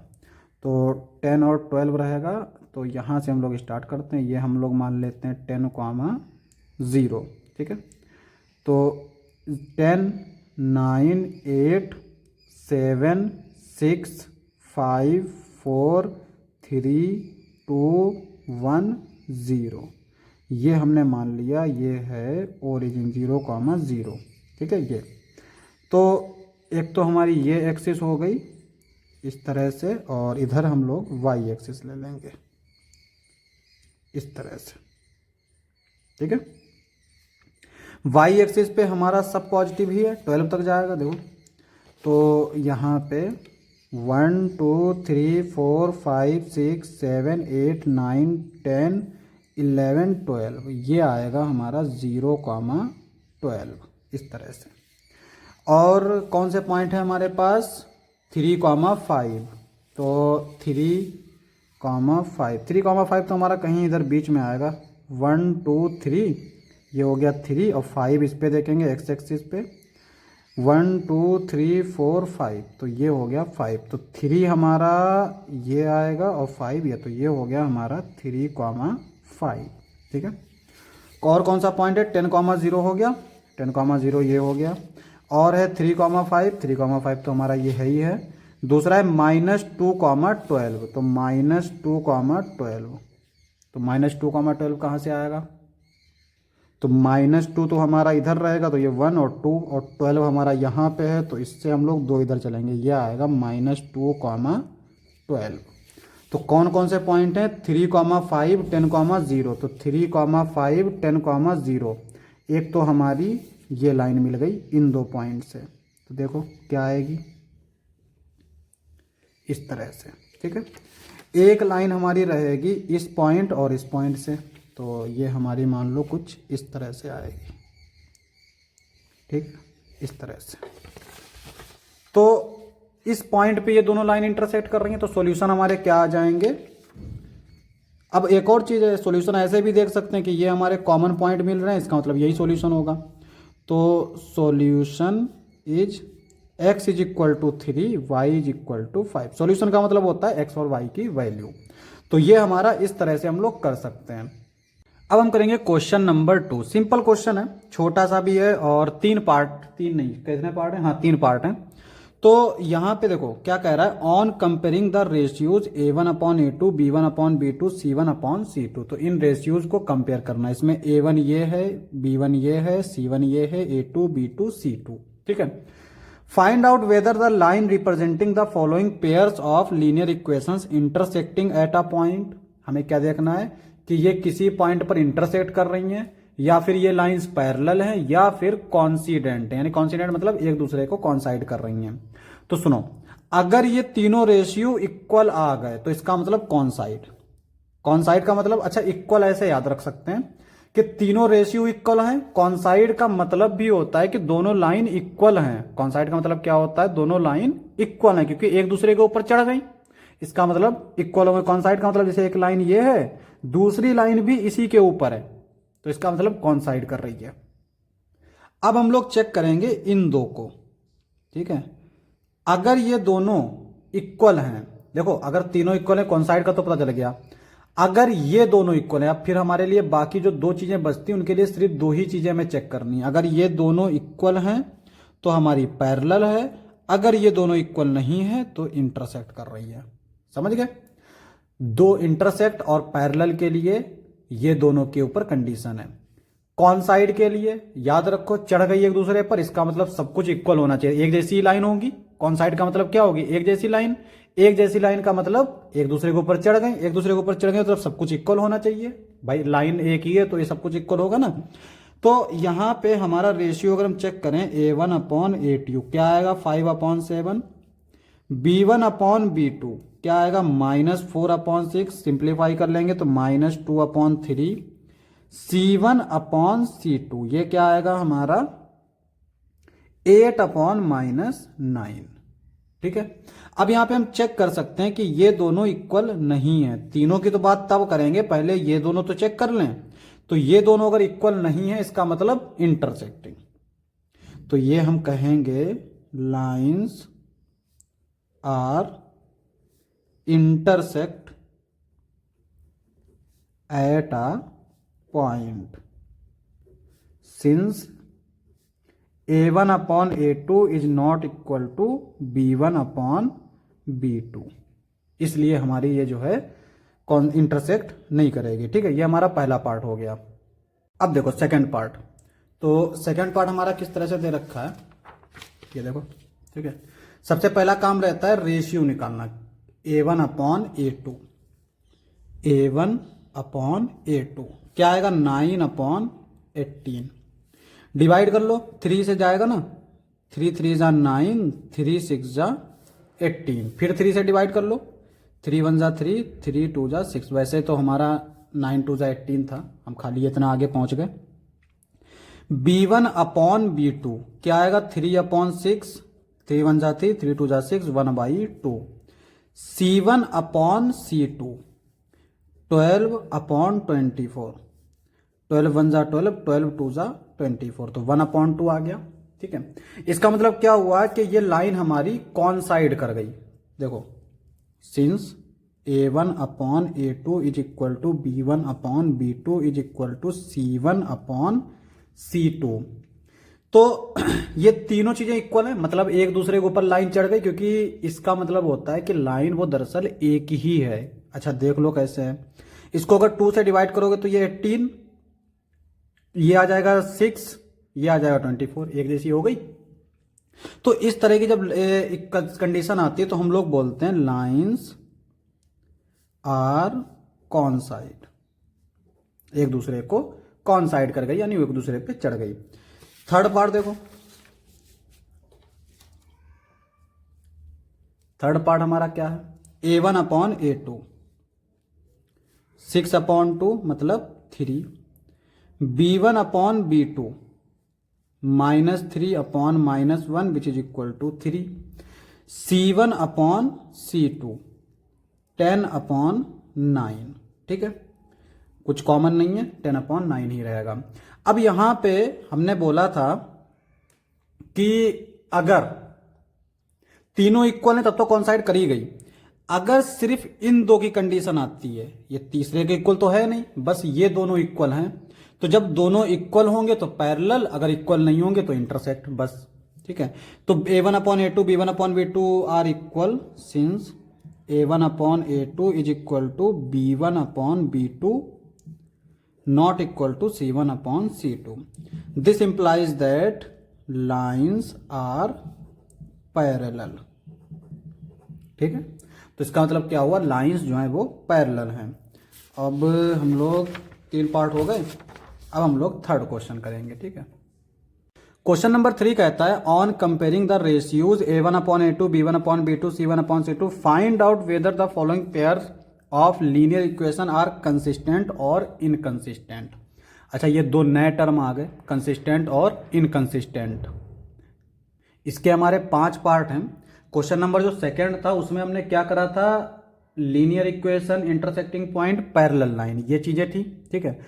Speaker 1: तो 10 और 12 रहेगा, तो यहाँ से हम लोग स्टार्ट करते हैं। ये हम लोग मान लेते हैं 10,0, ठीक है। तो 10, 9, 8, 7, 6, 5, 4, 3, 2, 1, 0, ये हमने मान लिया, ये है ओरिजिन 0,0, ठीक है। ये तो एक तो हमारी ये एक्सिस हो गई इस तरह से, और इधर हम लोग वाई एक्सिस ले लेंगे इस तरह से, ठीक है। वाई एक्सिस पे हमारा सब पॉजिटिव ही है, 12 तक जाएगा। देखो तो यहाँ पे 1, 2, 3, 4, 5, 6, 7, 8, 9, 10, 11, 12, ये आएगा हमारा 0,12 इस तरह से। और कौन से पॉइंट है हमारे पास, 3,5, तो 3, कॉमा 5, 3 कॉमा 5 तो हमारा कहीं इधर बीच में आएगा, 1 2 3, ये हो गया 3 और 5 इस पे देखेंगे एक्स एक्सिस पे, 1 2 3 4 5, तो ये हो गया 5, तो 3 हमारा ये आएगा और 5 ये, तो ये हो गया हमारा 3 कॉमा 5। ठीक है, और कौन सा पॉइंट है, 10 कॉमा 0 हो गया, 10 कॉमा 0 ये हो गया, और है 3 कॉमा 5, 3 कॉमा 5 तो हमारा ये है ही है। दूसरा है -2 कॉमा 12, तो -2 कॉमा 12, तो -2 कॉमा 12 कहाँ से आएगा, तो -2 तो हमारा इधर रहेगा, तो ये 1 और 2 और 12 हमारा यहाँ पे है, तो इससे हम लोग 2 इधर चलेंगे, ये आएगा -2 कॉमा 12। तो कौन कौन से पॉइंट हैं, 3 कॉमा 5 10 कॉमा 0, तो 3 कॉमा 5 10 कॉमा 0, एक तो हमारी ये लाइन मिल गई इन 2 पॉइंट से, तो देखो क्या आएगी इस तरह से। ठीक है, एक लाइन हमारी रहेगी इस पॉइंट और इस पॉइंट से, तो ये हमारी मान लो कुछ इस तरह से आएगी। ठीक, इस तरह से, तो इस पॉइंट पे ये दोनों लाइन इंटरसेक्ट कर रही हैं, तो सॉल्यूशन हमारे क्या आ जाएंगे। अब एक और चीज़ है, सॉल्यूशन ऐसे भी देख सकते हैं कि ये हमारे कॉमन पॉइंट मिल रहे हैं, इसका मतलब यही सॉल्यूशन होगा। तो solution is x is equal to 3, y is equal to 5। Solution का मतलब होता है x और y की वैल्यू। तो ये हमारा इस तरह से हम लोग कर सकते हैं। अब हम करेंगे क्वेश्चन नंबर 2। सिंपल क्वेश्चन है, छोटा सा भी है और 3 पार्ट, 3 नहीं कितने पार्ट है, हाँ 3 पार्ट हैं। तो यहाँ पे देखो क्या कह रहा है, on comparing the ratios A1/A2, B1/B2, C1/C2। तो इन रेशियोज को कंपेयर करना है, इसमें A1 ये है, B1 ये है, C1 ये है, A2 B2 C2। ठीक है, find out whether the line representing the following pairs of linear equations intersecting at a point. हमें क्या देखना है कि ये किसी पॉइंट पर इंटरसेक्ट कर रही हैं, या फिर ये लाइंस पैरेलल हैं, या फिर कॉन्सिडेंट है, यानी कॉन्सिडेंट मतलब एक दूसरे को कॉन्साइड कर रही हैं। तो सुनो, अगर ये तीनों रेशियो इक्वल आ गए तो इसका मतलब कॉन्साइड। कॉन्साइड का मतलब, अच्छा इक्वल ऐसे याद रख सकते हैं कि तीनों रेशियो इक्वल हैं। कॉन्साइड का मतलब भी होता है कि दोनों लाइन इक्वल हैं। कॉन्साइड का मतलब क्या होता है, दोनों लाइन इक्वल हैं, क्योंकि एक दूसरे के ऊपर चढ़ गई, इसका मतलब इक्वल हो गए। कॉन्साइड का मतलब जैसे एक लाइन ये है, दूसरी लाइन भी इसी के ऊपर है, तो इसका मतलब कॉन्साइड कर रही है। अब हम लोग चेक करेंगे इन दो को। ठीक है, अगर ये दोनों इक्वल हैं, देखो अगर तीनों इक्वल है, कॉन्साइड का तो पता चल गया। अगर ये दोनों इक्वल है, अब फिर हमारे लिए बाकी जो 2 चीजें बचती हैं उनके लिए सिर्फ 2 ही चीजें हमें चेक करनी है। अगर ये दोनों इक्वल हैं तो हमारी पैरेलल है, अगर ये दोनों इक्वल नहीं है तो इंटरसेक्ट कर रही है। समझ गए, 2 इंटरसेक्ट और पैरेलल के लिए ये दोनों के ऊपर कंडीशन है। कॉन्साइड के लिए याद रखो, चढ़ गई एक दूसरे पर, इसका मतलब सब कुछ इक्वल होना चाहिए, एक जैसी लाइन होगी। कॉन्साइड का मतलब क्या होगी, एक जैसी लाइन। एक जैसी लाइन का मतलब एक दूसरे के ऊपर चढ़ गए, एक दूसरे के ऊपर चढ़ गए तो सब कुछ इक्वल होना चाहिए भाई, लाइन एक ही है तो ये सब कुछ इक्वल होगा ना। तो यहां पे हमारा रेशियो अगर हम चेक करें, A1/A2 क्या आएगा, 5/7, B1/B2 क्या आएगा, -4/6, सिंप्लीफाई कर लेंगे तो -2/3, C1/C2 ये क्या आएगा हमारा 8/-9। ठीक है, अब यहां पे हम चेक कर सकते हैं कि ये दोनों इक्वल नहीं है। तीनों की तो बात तब करेंगे, पहले ये दोनों तो चेक कर लें। तो ये दोनों अगर इक्वल नहीं है, इसका मतलब इंटरसेक्टिंग। तो ये हम कहेंगे lines are intersect at a point since A1/A2 is not equal to B1/B2। इसलिए हमारी ये जो है इंटरसेक्ट नहीं करेगी। ठीक है, ये हमारा पहला पार्ट हो गया। अब देखो सेकंड पार्ट। तो सेकंड पार्ट हमारा किस तरह से दे रखा है, ये देखो। ठीक है, सबसे पहला काम रहता है रेशियो निकालना, A1/A2। A1/A2 क्या आएगा, 9/18। डिवाइड कर लो, 3 से जाएगा ना, 3 3 जा 9, 3 6 जा 18, फिर 3 से डिवाइड कर लो, 3 1 जा 3, 3 2 जा 6। वैसे तो हमारा 9 2 जा 18 था, हम खाली इतना आगे पहुंच गए। B1/B2 क्या आएगा, 3/6, 3 1 जा 3, 3 2 जा 6, 1/2। C1/C2 12/24, 12 1 ज़ा 12, 12 2 ज़ा 24, तो 1/2 आ गया। ठीक है, इसका मतलब क्या हुआ कि ये लाइन हमारी कौन साइड कर गई। देखो, since A1/A2 is equal to B1/B2 is equal to C1/C2, तो ये तीनों चीजें इक्वल है, मतलब एक दूसरे के ऊपर लाइन चढ़ गई, क्योंकि इसका मतलब होता है कि लाइन वो दरअसल एक ही है। अच्छा देख लो कैसे है, इसको अगर 2 से डिवाइड करोगे तो ये 18, ये आ जाएगा 6, ये आ जाएगा 24, एक जैसी हो गई। तो इस तरह की जब कंडीशन आती है तो हम लोग बोलते हैं लाइंस आर कॉन्साइड, एक दूसरे को कॉन्साइड कर गई, यानी एक दूसरे पे चढ़ गई। थर्ड पार्ट देखो, थर्ड पार्ट हमारा क्या है, A1/A2, 6/2 मतलब 3, B1/B2 -3/-1 which is equal to 3, C1/C2 10/9। ठीक है, कुछ कॉमन नहीं है, 10/9 ही रहेगा। अब यहां पे हमने बोला था कि अगर तीनों इक्वल है तब तो कॉन्साइड करी गई। अगर सिर्फ इन दो की कंडीशन आती है, ये तीसरे के इक्वल तो है नहीं, बस ये दोनों इक्वल हैं, तो जब दोनों इक्वल होंगे तो पैरेलल, अगर इक्वल नहीं होंगे तो इंटरसेक्ट, बस। ठीक है, तो A1/A2 B1/B2 are equal since A1/A2 is equal to B1/B2 not equal to C1/C2. This implies that lines are parallel. ठीक है, तो इसका मतलब क्या हुआ, लाइंस जो है वो पैरेलल हैं। अब हम लोग 3 पार्ट हो गए, अब हम लोग थर्ड क्वेश्चन करेंगे। ठीक है, क्वेश्चन नंबर 3 कहता है on comparing the ratios A1/A2 B1/B2 C1/C2 find out whether the following pairs of linear equation are consistent और इनकंसिस्टेंट। अच्छा, ये दो नए टर्म आ गए, कंसिस्टेंट और इनकंसिस्टेंट। इसके हमारे 5 पार्ट हैं। क्वेश्चन नंबर जो सेकंड था उसमें हमने क्या करा था, linear equation, intersecting point, parallel line, ये चीजें थी। ठीक है,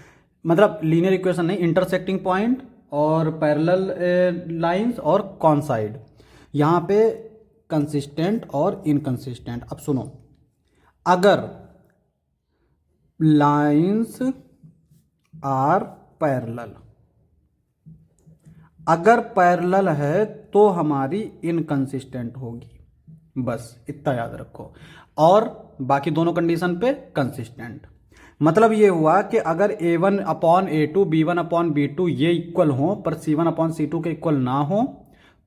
Speaker 1: मतलब लीनियर इक्वेशन नहीं, इंटरसेक्टिंग पॉइंट और पैरेलल लाइंस और कॉन्साइड। यहां पे कंसिस्टेंट और इनकंसिस्टेंट। अब सुनो, अगर लाइंस आर पैरेलल, अगर पैरेलल है तो हमारी इनकंसिस्टेंट होगी, बस इतना याद रखो, और बाकी दोनों कंडीशन पे कंसिस्टेंट। मतलब ये हुआ कि अगर A1/A2 B1/B2 ये इक्वल हो पर C1/C2 के इक्वल ना हो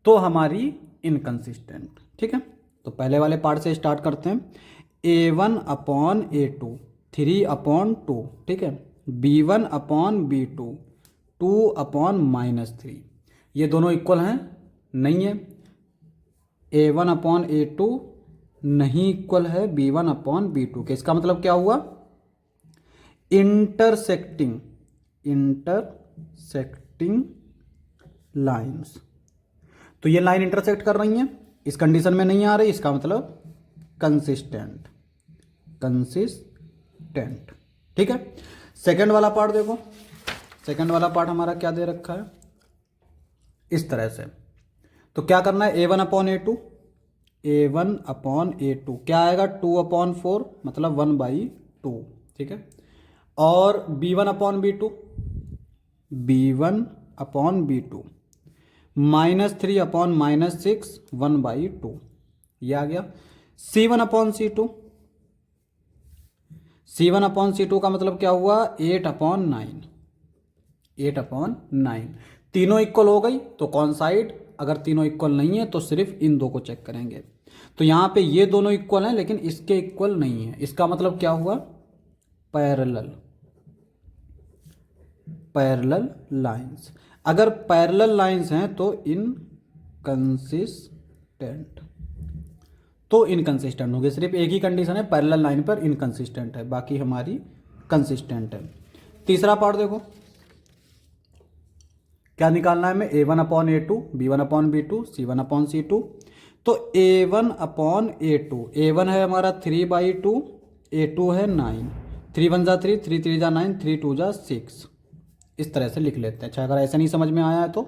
Speaker 1: तो हमारी इनकंसिस्टेंट। ठीक है, तो पहले वाले पार्ट से स्टार्ट करते हैं। A1/A2 3/2, ठीक है, B1/B2 2/-3, ये दोनों इक्वल हैं, नहीं है। A1/A2 नहीं इक्वल है B1/B2 के, इसका मतलब क्या हुआ, इंटरसेक्टिंग लाइंस। तो ये लाइन इंटरसेक्ट कर रही हैं, इस कंडीशन में नहीं आ रही, इसका मतलब कंसिस्टेंट। ठीक है, सेकंड वाला पार्ट देखो, सेकंड वाला पार्ट हमारा क्या दे रखा है, इस तरह से। तो क्या करना है, A1/A2 क्या आएगा, 2/4 मतलब 1/2। ठीक है, और B1/B2 -3/-6 1/2, ये आ गया। C1/C2 का मतलब क्या हुआ, 8/9। तीनों इक्वल हो गई तो कौन साइड, अगर तीनों इक्वल नहीं है तो सिर्फ इन दो को चेक करेंगे। तो यहां पे ये दोनों इक्वल हैं लेकिन इसके इक्वल नहीं है, इसका मतलब क्या हुआ, पैरेलल लाइंस। अगर पैरेलल लाइंस हैं तो इनकंसिस्टेंट होगी। सिर्फ एक ही कंडीशन है, पैरेलल लाइन पर इनकंसिस्टेंट है, बाकी हमारी कंसिस्टेंट है। तीसरा पार्ट देखो, क्या निकालना है हमें, A1/A2 B1/B2 C1/C2। तो A1/A2, A1 है हमारा 3/2, A2 है 9, 3 1 जा 3, 3 3 जा 9, 3 2 जा 6, इस तरह से लिख लेते हैं। अच्छा अगर ऐसा नहीं समझ में आया है तो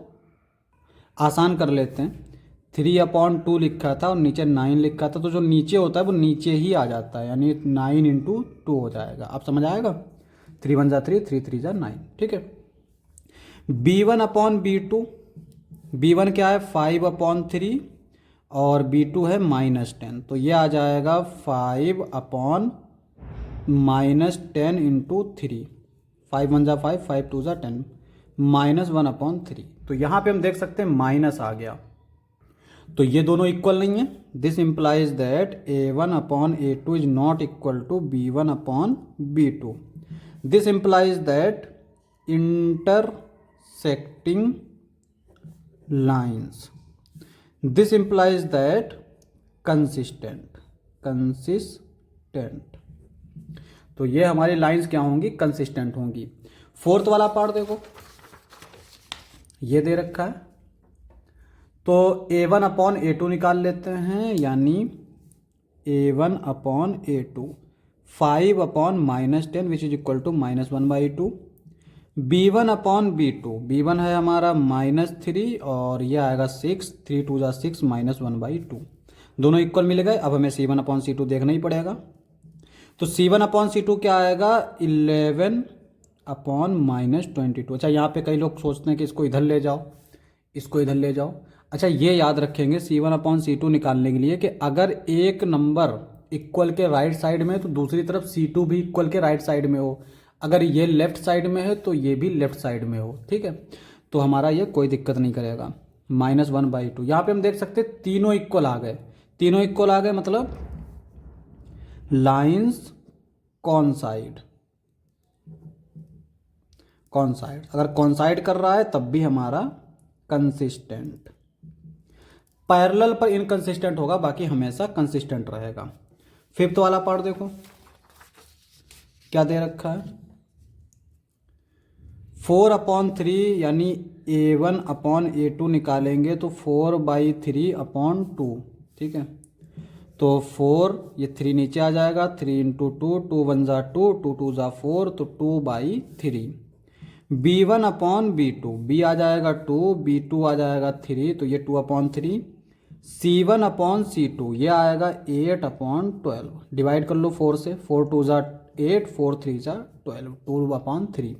Speaker 1: आसान कर लेते हैं। 3/2 लिखा था और नीचे 9 लिखा था, तो जो नीचे होता है वो नीचे ही आ जाता है, यानी 9 × 2 हो जाएगा। आप समझ आएगा। 3 1 जा 3, 3 3 जा 9, ठीक है। B1/B2, B1 क्या है 5/3 और B2 है -10, तो ये आ जाएगा 5/-10 × 3, 5 1 जा 5, 5 2 जा 10, -1/3। तो यहाँ पे हम देख सकते हैं माइनस आ गया, तो ये दोनों इक्वल नहीं है। This implies that A1/A2 is not equal to B1/B2। This implies that intersecting lines, this implies that consistent. तो ये हमारी लाइंस क्या होंगी, कंसिस्टेंट होंगी। फोर्थ वाला पार्ट देखो, ये दे रखा है, तो A1/A2 निकाल लेते हैं, यानी A1/A2 5/-10 which is equal to -1/2। B1/B2, B1 है हमारा -3 और ये आएगा 6, 3 2 जा 6, -1/2। दोनों इक्वल मिल गए। अब हमें C1/C2 देखना ही पड़ेगा। तो C1/C2 क्या आएगा 11/-22। अच्छा यहाँ पे कई लोग सोचते हैं कि इसको इधर ले जाओ, इसको इधर ले जाओ। अच्छा ये याद रखेंगे C1/C2 निकालने के लिए कि अगर एक नंबर इक्वल के राइट साइड में है तो दूसरी तरफ C2 भी इक्वल के राइट साइड में हो। अगर ये लेफ्ट साइड में है तो ये भी लेफ्ट साइड में हो, ठीक है। तो हमारा ये कोई दिक्कत नहीं करेगा। -1/2 यहाँ पे हम देख सकते हैं तीनों इक्वल आ गए, तीनों इक्वल आ गए मतलब लाइंस कॉन्साइड। अगर कॉन्साइड कर रहा है तब भी हमारा कंसिस्टेंट। पैरेलल पर इनकंसिस्टेंट होगा, बाकी हमेशा कंसिस्टेंट रहेगा। फिफ्थ वाला पार्ट देखो क्या दे रखा है 4/3, यानी A1/A2 निकालेंगे तो 4/3/2, ठीक है। तो 4, ये 3 नीचे आ जाएगा, 3 × 2, 2 1 जा 2, 2 2 जा 4, तो 2/3। B1/B2, B आ जाएगा 2, B2 आ जाएगा 3, तो ये 2/3। C1/C2 ये आएगा 8/12। डिवाइड कर लो 4 से, 4 2 जा 8, 4 3 जा 12, 2/3।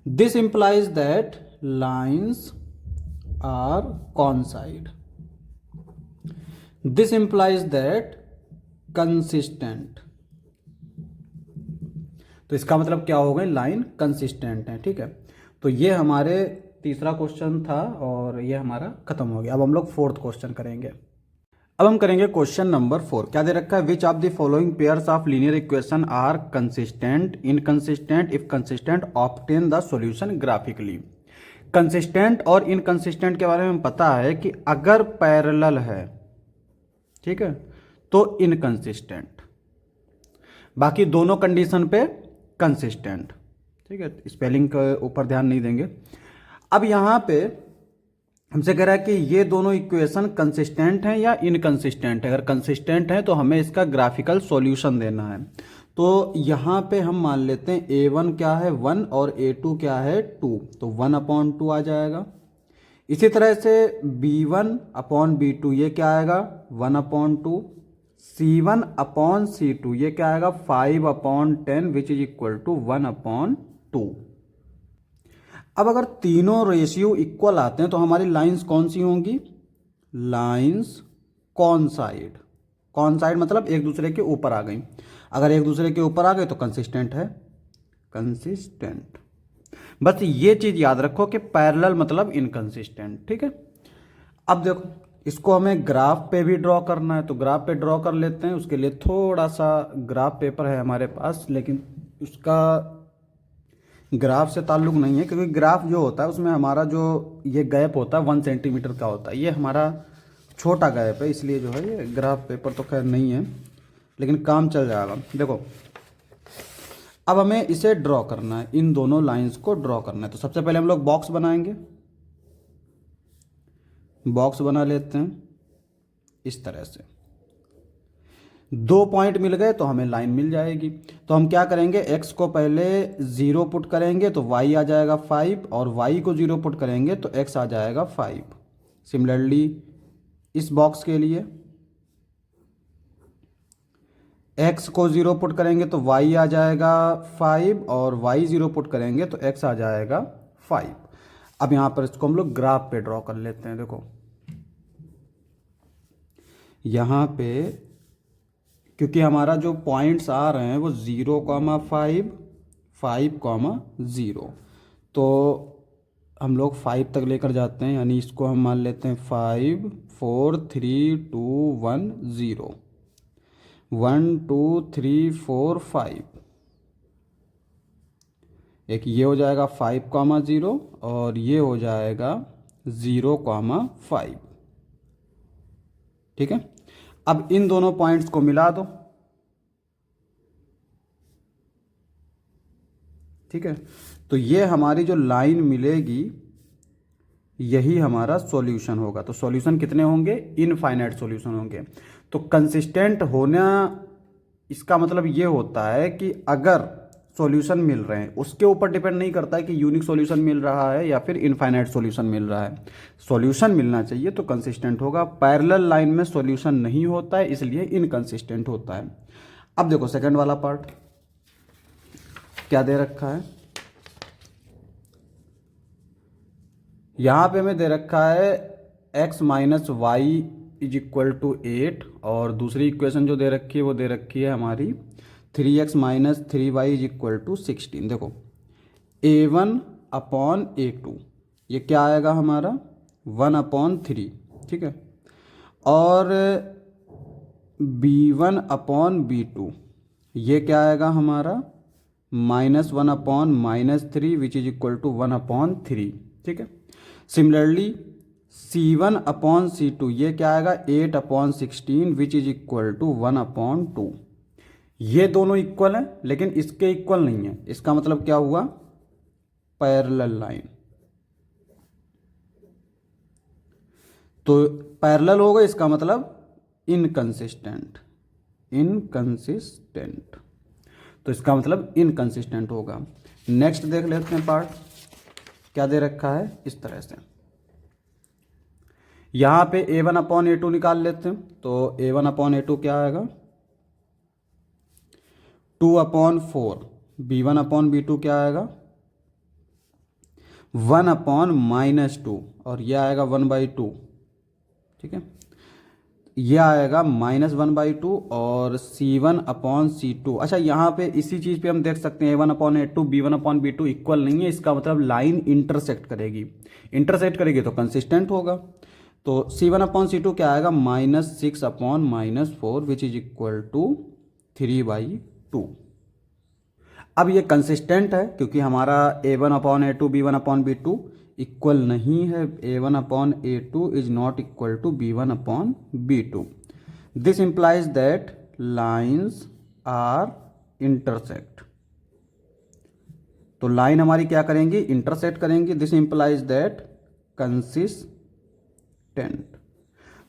Speaker 1: This implies that lines are coincide, this implies that consistent. तो इसका मतलब क्या हो गए, लाइन कंसिस्टेंट है, ठीक है। तो ये हमारे तीसरा क्वेश्चन था और ये हमारा खत्म हो गया। अब हम लोग फोर्थ क्वेश्चन करेंगे। अब हम करेंगे क्वेश्चन नंबर 4। क्या दे रखा है, which of the following pairs of linear equation are consistent, inconsistent, if consistent obtain the solution graphically. Consistent और इनकंसिस्टेंट के बारे में पता है कि अगर पैरेलल है, ठीक है, तो इनकंसिस्टेंट, बाकी दोनों कंडीशन पे कंसिस्टेंट, ठीक है। स्पेलिंग के ऊपर ध्यान नहीं देंगे। अब यहाँ पे हमसे कह रहा है कि ये दोनों इक्वेशन कंसिस्टेंट हैं या इनकंसिस्टेंट है। अगर कंसिस्टेंट है तो हमें इसका ग्राफिकल सॉल्यूशन देना है। तो यहाँ पे हम मान लेते हैं A1 क्या है 1 और A2 क्या है 2, तो 1/2 आ जाएगा। इसी तरह से B1/B2 ये क्या आएगा 1/2। C1/C2 ये क्या आएगा 5/10 विच इज इक्वल टू 1/2। अब अगर तीनों रेशियो इक्वल आते हैं तो हमारी लाइंस कौन सी होंगी, लाइंस कॉन्साइड। कॉन्साइड मतलब एक दूसरे के ऊपर आ गई। अगर एक दूसरे के ऊपर आ गए तो कंसिस्टेंट है, कंसिस्टेंट। बस ये चीज याद रखो कि पैरेलल मतलब इनकंसिस्टेंट, ठीक है। अब देखो इसको हमें ग्राफ पे भी ड्रॉ करना है, तो ग्राफ पे ड्रॉ कर लेते हैं। उसके लिए थोड़ा सा ग्राफ पेपर है हमारे पास, लेकिन उसका ग्राफ से ताल्लुक नहीं है, क्योंकि ग्राफ जो होता है उसमें हमारा जो ये गैप होता है 1 सेंटीमीटर का होता है। ये हमारा छोटा गैप है, इसलिए जो है ये ग्राफ पेपर तो खैर नहीं है, लेकिन काम चल जाएगा। देखो अब हमें इसे ड्रॉ करना है, इन दोनों लाइंस को ड्रॉ करना है। तो सबसे पहले हम लोग बॉक्स बनाएंगे, बॉक्स बना लेते हैं इस तरह से। 2 पॉइंट मिल गए तो हमें लाइन मिल जाएगी। तो तो हम क्या करेंगे, x को पहले 0 पुट करेंगे तो y आ जाएगा 5, और y को 0 पुट करेंगे तो x आ जाएगा 5। सिमिलरली इस बॉक्स के लिए x को 0 पुट करेंगे तो y आ जाएगा 5, और y 0 पुट करेंगे तो x आ जाएगा 5। अब यहाँ पर इसको हम लोग ग्राफ पे ड्रॉ कर लेते हैं। देखो यहाँ पे क्योंकि हमारा जो पॉइंट्स आ रहे हैं वो 0,5, 5,0, तो हम लोग 5 तक लेकर जाते हैं, यानी इसको हम मान लेते हैं 5, 4, 3, 2, 1, 0, 1, 2, 3, 4, 5। एक ये हो जाएगा 5,0 और ये हो जाएगा 0,5। ठीक है, अब इन दोनों पॉइंट्स को मिला दो। ठीक है, तो ये हमारी जो लाइन मिलेगी यही हमारा सॉल्यूशन होगा। तो सॉल्यूशन कितने होंगे, इनफाइनाइट सॉल्यूशन होंगे। तो कंसिस्टेंट होना इसका मतलब ये होता है कि अगर सॉल्यूशन मिल रहे हैं उसके ऊपर डिपेंड नहीं करता है कि यूनिक सॉल्यूशन मिल रहा है या फिर इनफाइनाइट सॉल्यूशन मिल रहा है। सॉल्यूशन मिलना चाहिए तो कंसिस्टेंट होगा। पैरेलल लाइन में सॉल्यूशन नहीं होता है, इसलिए इनकंसिस्टेंट होता है। अब देखो सेकंड वाला पार्ट क्या दे रखा है। यहां पे हमें दे रखा है x minus y is equal to 8, और दूसरी इक्वेशन जो दे रखी है वो दे रखी है हमारी 3x minus 3y is equal to 16। देखो a1 अपॉन a2 ये क्या आएगा हमारा 1/3। ठीक है, और b1 अपॉन b2 ये क्या आएगा हमारा -1/-3 विच इज इक्वल टू 1/3। ठीक है, सिमिलरली c1 अपॉन c2 ये क्या आएगा 8/16 विच इज इक्वल टू 1/2। ये दोनों इक्वल हैं लेकिन इसके इक्वल नहीं है। इसका मतलब क्या हुआ, पैरेलल लाइन। तो पैरेलल होगा इसका मतलब इनकंसिस्टेंट, इनकंसिस्टेंट, तो इसका मतलब इनकंसिस्टेंट होगा। नेक्स्ट देख लेते हैं पार्ट क्या दे रखा है। इस तरह से यहां पे a1/a2 निकाल लेते हैं। तो a1/a2 क्या आएगा 2/4, b1/b2 क्या आएगा 1/-2, और यह आएगा 1/2। ठीक है, यह आएगा -1/2, और c1/c2। अच्छा यहाँ पे इसी चीज़ पे हम देख सकते हैं a1/a2 b1/b2 इक्वल नहीं है, इसका मतलब लाइन इंटरसेक्ट करेगी। इंटरसेक्ट करेगी तो कंसिस्टेंट होगा। तो c1/c2 क्या आएगा -6/-4 विच इज इक्वल टू 3/2। अब ये कंसिस्टेंट है क्योंकि हमारा a1/a2 b1/b2 इक्वल नहीं है। a1/a2 is not equal to b1/b2। This implies that lines are intersect. तो लाइन हमारी क्या करेंगी, इंटरसेक्ट करेंगी। This implies that consistent.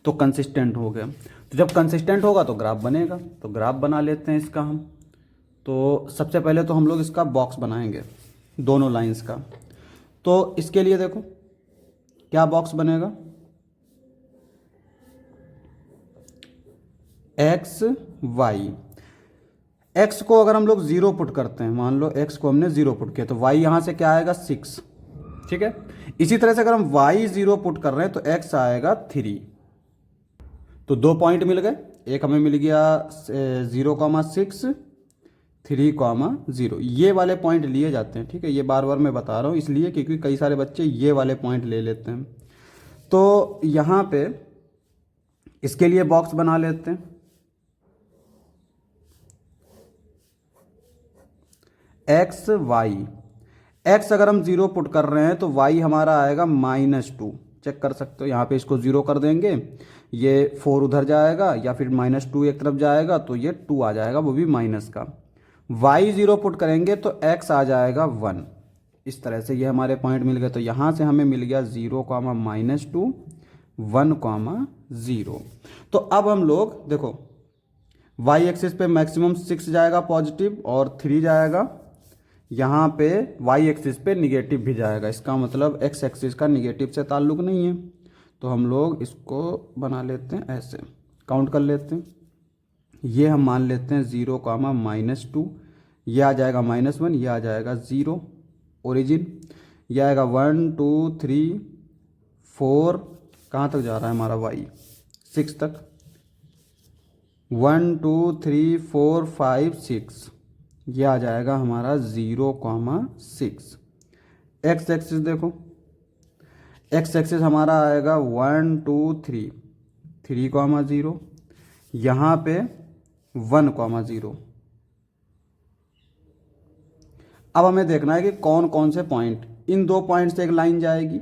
Speaker 1: तो कंसिस्टेंट हो गया। तो जब कंसिस्टेंट होगा तो ग्राफ बनेगा। तो ग्राफ बना लेते हैं इसका हम। तो सबसे पहले तो हम लोग इसका बॉक्स बनाएंगे दोनों लाइंस का। तो इसके लिए देखो क्या बॉक्स बनेगा, एक्स वाई। एक्स को अगर हम लोग 0 पुट करते हैं, मान लो एक्स को हमने 0 पुट किया तो वाई यहां से क्या आएगा 6। ठीक है, इसी तरह से अगर हम वाई 0 पुट कर रहे हैं तो एक्स आएगा 3। तो 2 पॉइंट मिल गए। एक हमें मिल गया 0,6, 3,0। ये वाले पॉइंट लिए जाते हैं। ठीक है, ये बार बार मैं बता रहा हूँ इसलिए क्योंकि कई सारे बच्चे ये वाले पॉइंट ले लेते हैं। तो यहाँ पे इसके लिए बॉक्स बना लेते हैं। एक्स वाई, एक्स अगर हम 0 पुट कर रहे हैं तो वाई हमारा आएगा -2। चेक कर सकते हो, यहाँ पे इसको 0 कर देंगे, ये 4 उधर जाएगा या फिर -2 एक तरफ जाएगा तो ये 2 आ जाएगा, वो भी माइनस का। y 0 पुट करेंगे तो x आ जाएगा 1। इस तरह से ये हमारे पॉइंट मिल गए। तो यहाँ से हमें मिल गया 0, -2, 1, 0। तो अब हम लोग देखो
Speaker 2: वाई एक्सिस पे मैक्सिमम 6 जाएगा पॉजिटिव और 3 जाएगा, यहाँ पे वाई एक्सिस पे निगेटिव भी जाएगा। इसका मतलब एक्स एक्सिस का निगेटिव से ताल्लुक नहीं है, तो हम लोग इसको बना लेते हैं ऐसे, काउंट कर लेते हैं। ये हम मान लेते हैं 0, -2, ये आ जाएगा -1, ये आ जाएगा 0 ओरिजिन, ये आएगा 1 2 3 4, कहाँ तक जा रहा है हमारा वाई, 6 तक, 1 2 3 4 5 6, ये आ जाएगा हमारा 0, 6। एक्स एक्सिस देखो, एक्स एक्सिस हमारा आएगा 1 2 3, 3, 0, यहाँ पे 1, 0। अब हमें देखना है कि कौन कौन से पॉइंट, इन दो पॉइंट से एक लाइन जाएगी,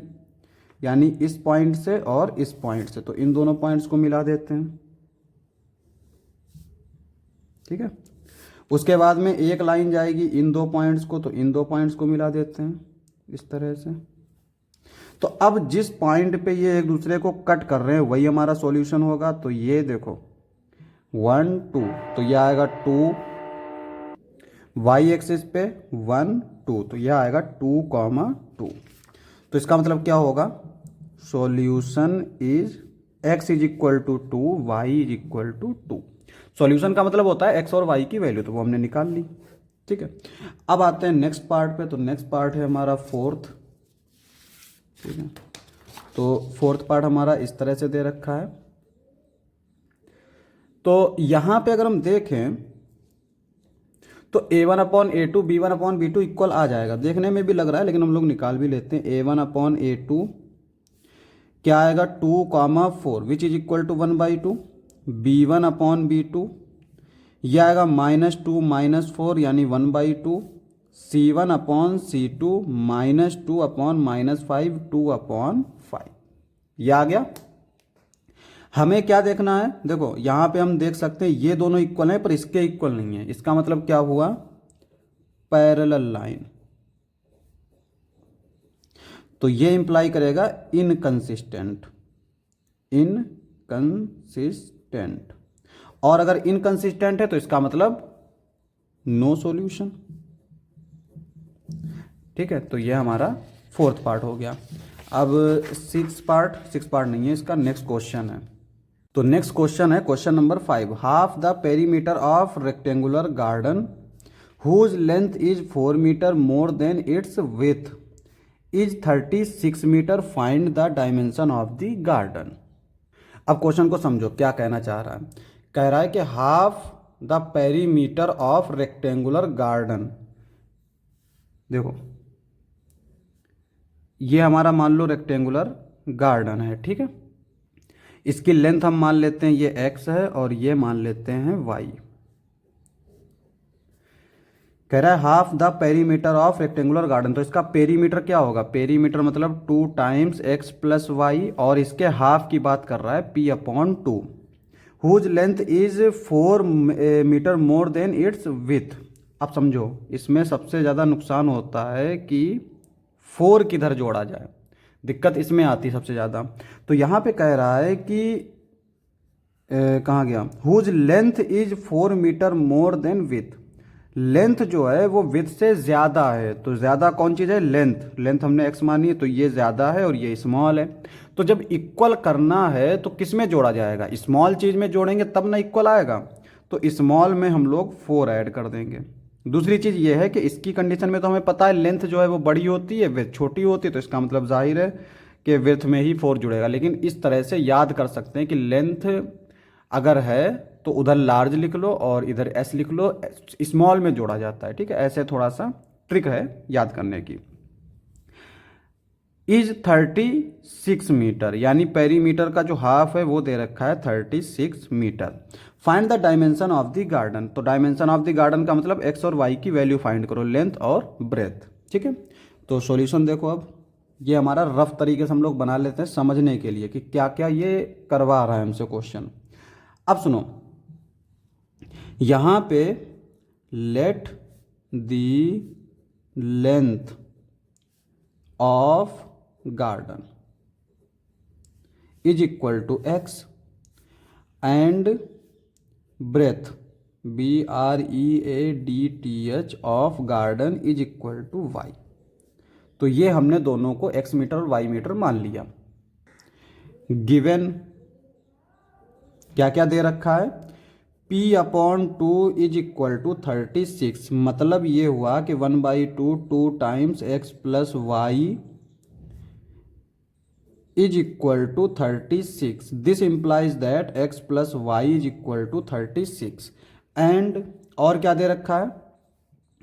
Speaker 2: यानी इस पॉइंट से और इस पॉइंट से, तो इन दोनों पॉइंट्स को मिला देते हैं, ठीक है। उसके बाद में एक लाइन जाएगी इन दो पॉइंट्स को, तो इन दो पॉइंट्स को मिला देते हैं इस तरह से। तो अब जिस पॉइंट पे ये एक दूसरे को कट कर रहे हैं वही हमारा सॉल्यूशन होगा। तो ये देखो 1 2, तो ये आएगा 2, वाई एक्सिस पे 1 2, तो यह आएगा 2, 2। तो इसका मतलब क्या होगा, solution is x is equal to 2, y is equal to 2। Solution का मतलब होता है x और y की वैल्यू, तो वो हमने निकाल ली, ठीक है। अब आते हैं नेक्स्ट पार्ट पे। तो नेक्स्ट पार्ट है हमारा फोर्थ, ठीक है। तो फोर्थ पार्ट हमारा इस तरह से दे रखा है। तो यहां पे अगर हम देखें तो a1/a2 b1/b2 इक्वल आ जाएगा, देखने में भी लग रहा है लेकिन हम लोग निकाल भी लेते हैं। a1/a2 क्या आएगा 2, 4 which is equal to 1/2, b1/b2 यह आएगा -2 -4 यानी 1/2, c1/c2 -2/-5 2/5, यह आ गया। हमें क्या देखना है, देखो यहां पे हम देख सकते हैं ये दोनों इक्वल हैं पर इसके इक्वल नहीं है। इसका मतलब क्या हुआ, पैरेलल लाइन, तो ये इंप्लाई करेगा इनकंसिस्टेंट, इनकंसिस्टेंट। और अगर इनकंसिस्टेंट है तो इसका मतलब नो सॉल्यूशन, ठीक है। तो ये हमारा फोर्थ पार्ट हो गया। अब सिक्स पार्ट नहीं है इसका, नेक्स्ट क्वेश्चन है। तो नेक्स्ट क्वेश्चन है question number 5। Half the perimeter of rectangular garden whose length is 4 metre more than its width is 36 metre, find the dimension of the garden. अब क्वेश्चन को समझो क्या कहना चाह रहा है। कह रहा है कि half the perimeter of rectangular garden, देखो ये हमारा मान लो रेक्टेंगुलर गार्डन है, ठीक है। इसकी लेंथ हम मान लेते हैं ये x है और ये मान लेते हैं y। कह रहा है half the perimeter of rectangular garden, तो इसका पेरीमीटर क्या होगा, पेरीमीटर मतलब 2 टाइम्स x प्लस वाई, और इसके हाफ की बात कर रहा है p/2, whose length is 4 metre more than its width. अब समझो इसमें सबसे ज़्यादा नुकसान होता है कि 4 किधर जोड़ा जाए, दिक्कत इसमें आती है सबसे ज़्यादा। तो यहाँ पे कह रहा है कि कहाँ गया, whose length is 4 metre more than width. Length जो है वो विथ से ज़्यादा है, तो ज़्यादा कौन चीज़ है, लेंथ। लेंथ हमने x मानी है तो ये ज़्यादा है और ये स्मॉल है। तो जब इक्वल करना है तो किस में जोड़ा जाएगा, स्मॉल चीज़ में जोड़ेंगे तब ना इक्वल आएगा। तो स्मॉल में हम लोग 4 ऐड कर देंगे। दूसरी चीज़ ये है कि इसकी कंडीशन में तो हमें पता है लेंथ जो है वो बड़ी होती है, विथ छोटी होती है, तो इसका मतलब जाहिर है कि विथ में ही 4 जुड़ेगा। लेकिन इस तरह से याद कर सकते हैं कि लेंथ अगर है तो उधर लार्ज लिख लो और इधर एस लिख लो, स्मॉल में जोड़ा जाता है, ठीक है। ऐसे थोड़ा सा ट्रिक है याद करने की। इज 36 मीटर, यानी पेरीमीटर का जो हाफ है वो दे रखा है 36 metre. Find the dimension of the garden, तो डायमेंशन ऑफ द गार्डन का मतलब एक्स और वाई की वैल्यू फाइंड करो, लेंथ और ब्रेथ, ठीक है। तो सॉल्यूशन देखो, अब ये हमारा रफ तरीके से हम लोग बना लेते हैं समझने के लिए कि क्या क्या ये करवा रहा है हमसे क्वेश्चन। अब सुनो, यहां पे let the length of garden is equal to x and breadth BREADTH of garden is equal to y. तो ये हमने दोनों को एक्स मीटर और वाई मीटर मान लिया। गिवन क्या क्या दे रखा है, P/2 इज इक्वल टू 36, मतलब ये हुआ कि 1/2 2 times x plus y is equal to 36। This implies that x plus y is equal to 36। And और क्या दे रखा है,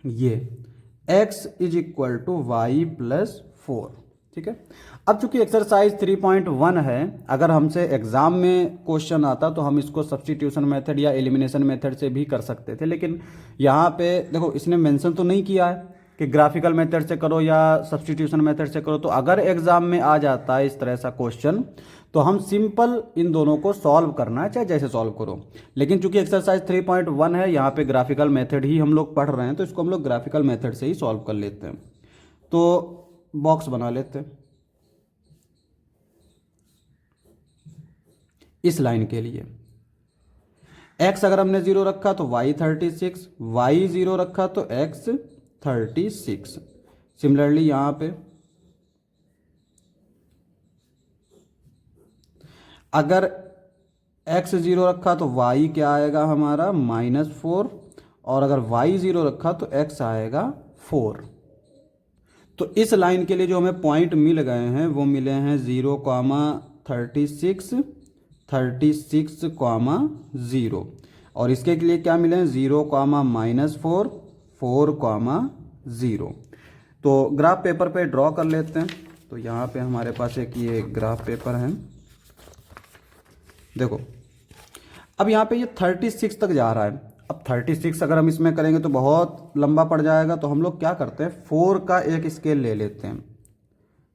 Speaker 2: ये x is equal to y plus 4। ठीक है। अब चूंकि एक्सरसाइज 3.1 है, अगर हमसे एग्जाम में क्वेश्चन आता तो हम इसको सब्स्टिट्यूशन मेथड या एलिमिनेशन मेथड से भी कर सकते थे, लेकिन यहाँ पे देखो इसने मेंशन तो नहीं किया है कि ग्राफिकल मेथड से करो या सब्स्टिट्यूशन मेथड से करो। तो अगर एग्जाम में आ जाता है इस तरह सा क्वेश्चन तो हम सिंपल इन दोनों को सॉल्व करना है, चाहे जैसे सॉल्व करो। लेकिन चूंकि एक्सरसाइज 3.1 है, यहाँ पे ग्राफिकल मेथड ही हम लोग पढ़ रहे हैं, तो इसको हम लोग ग्राफिकल मेथड से ही सॉल्व कर लेते हैं। तो बॉक्स बना लेते हैं इस लाइन के लिए। x अगर हमने 0 रखा तो y 36, y 0 रखा तो x 36। सिमिलरली यहां पे अगर x 0 रखा तो y क्या आएगा हमारा -4, और अगर y 0 रखा तो x आएगा 4। तो इस लाइन के लिए जो हमें पॉइंट मिल गए हैं वो मिले हैं 0,36, 36,0, और इसके लिए क्या मिले हैं 0,-4, 4,0। तो ग्राफ पेपर पे ड्रॉ कर लेते हैं। तो यहाँ पे हमारे पास एक ये ग्राफ पेपर है। देखो अब यहाँ पे ये 36 तक जा रहा है। अब 36 अगर हम इसमें करेंगे तो बहुत लंबा पड़ जाएगा, तो हम लोग क्या करते हैं 4 का एक स्केल ले लेते हैं।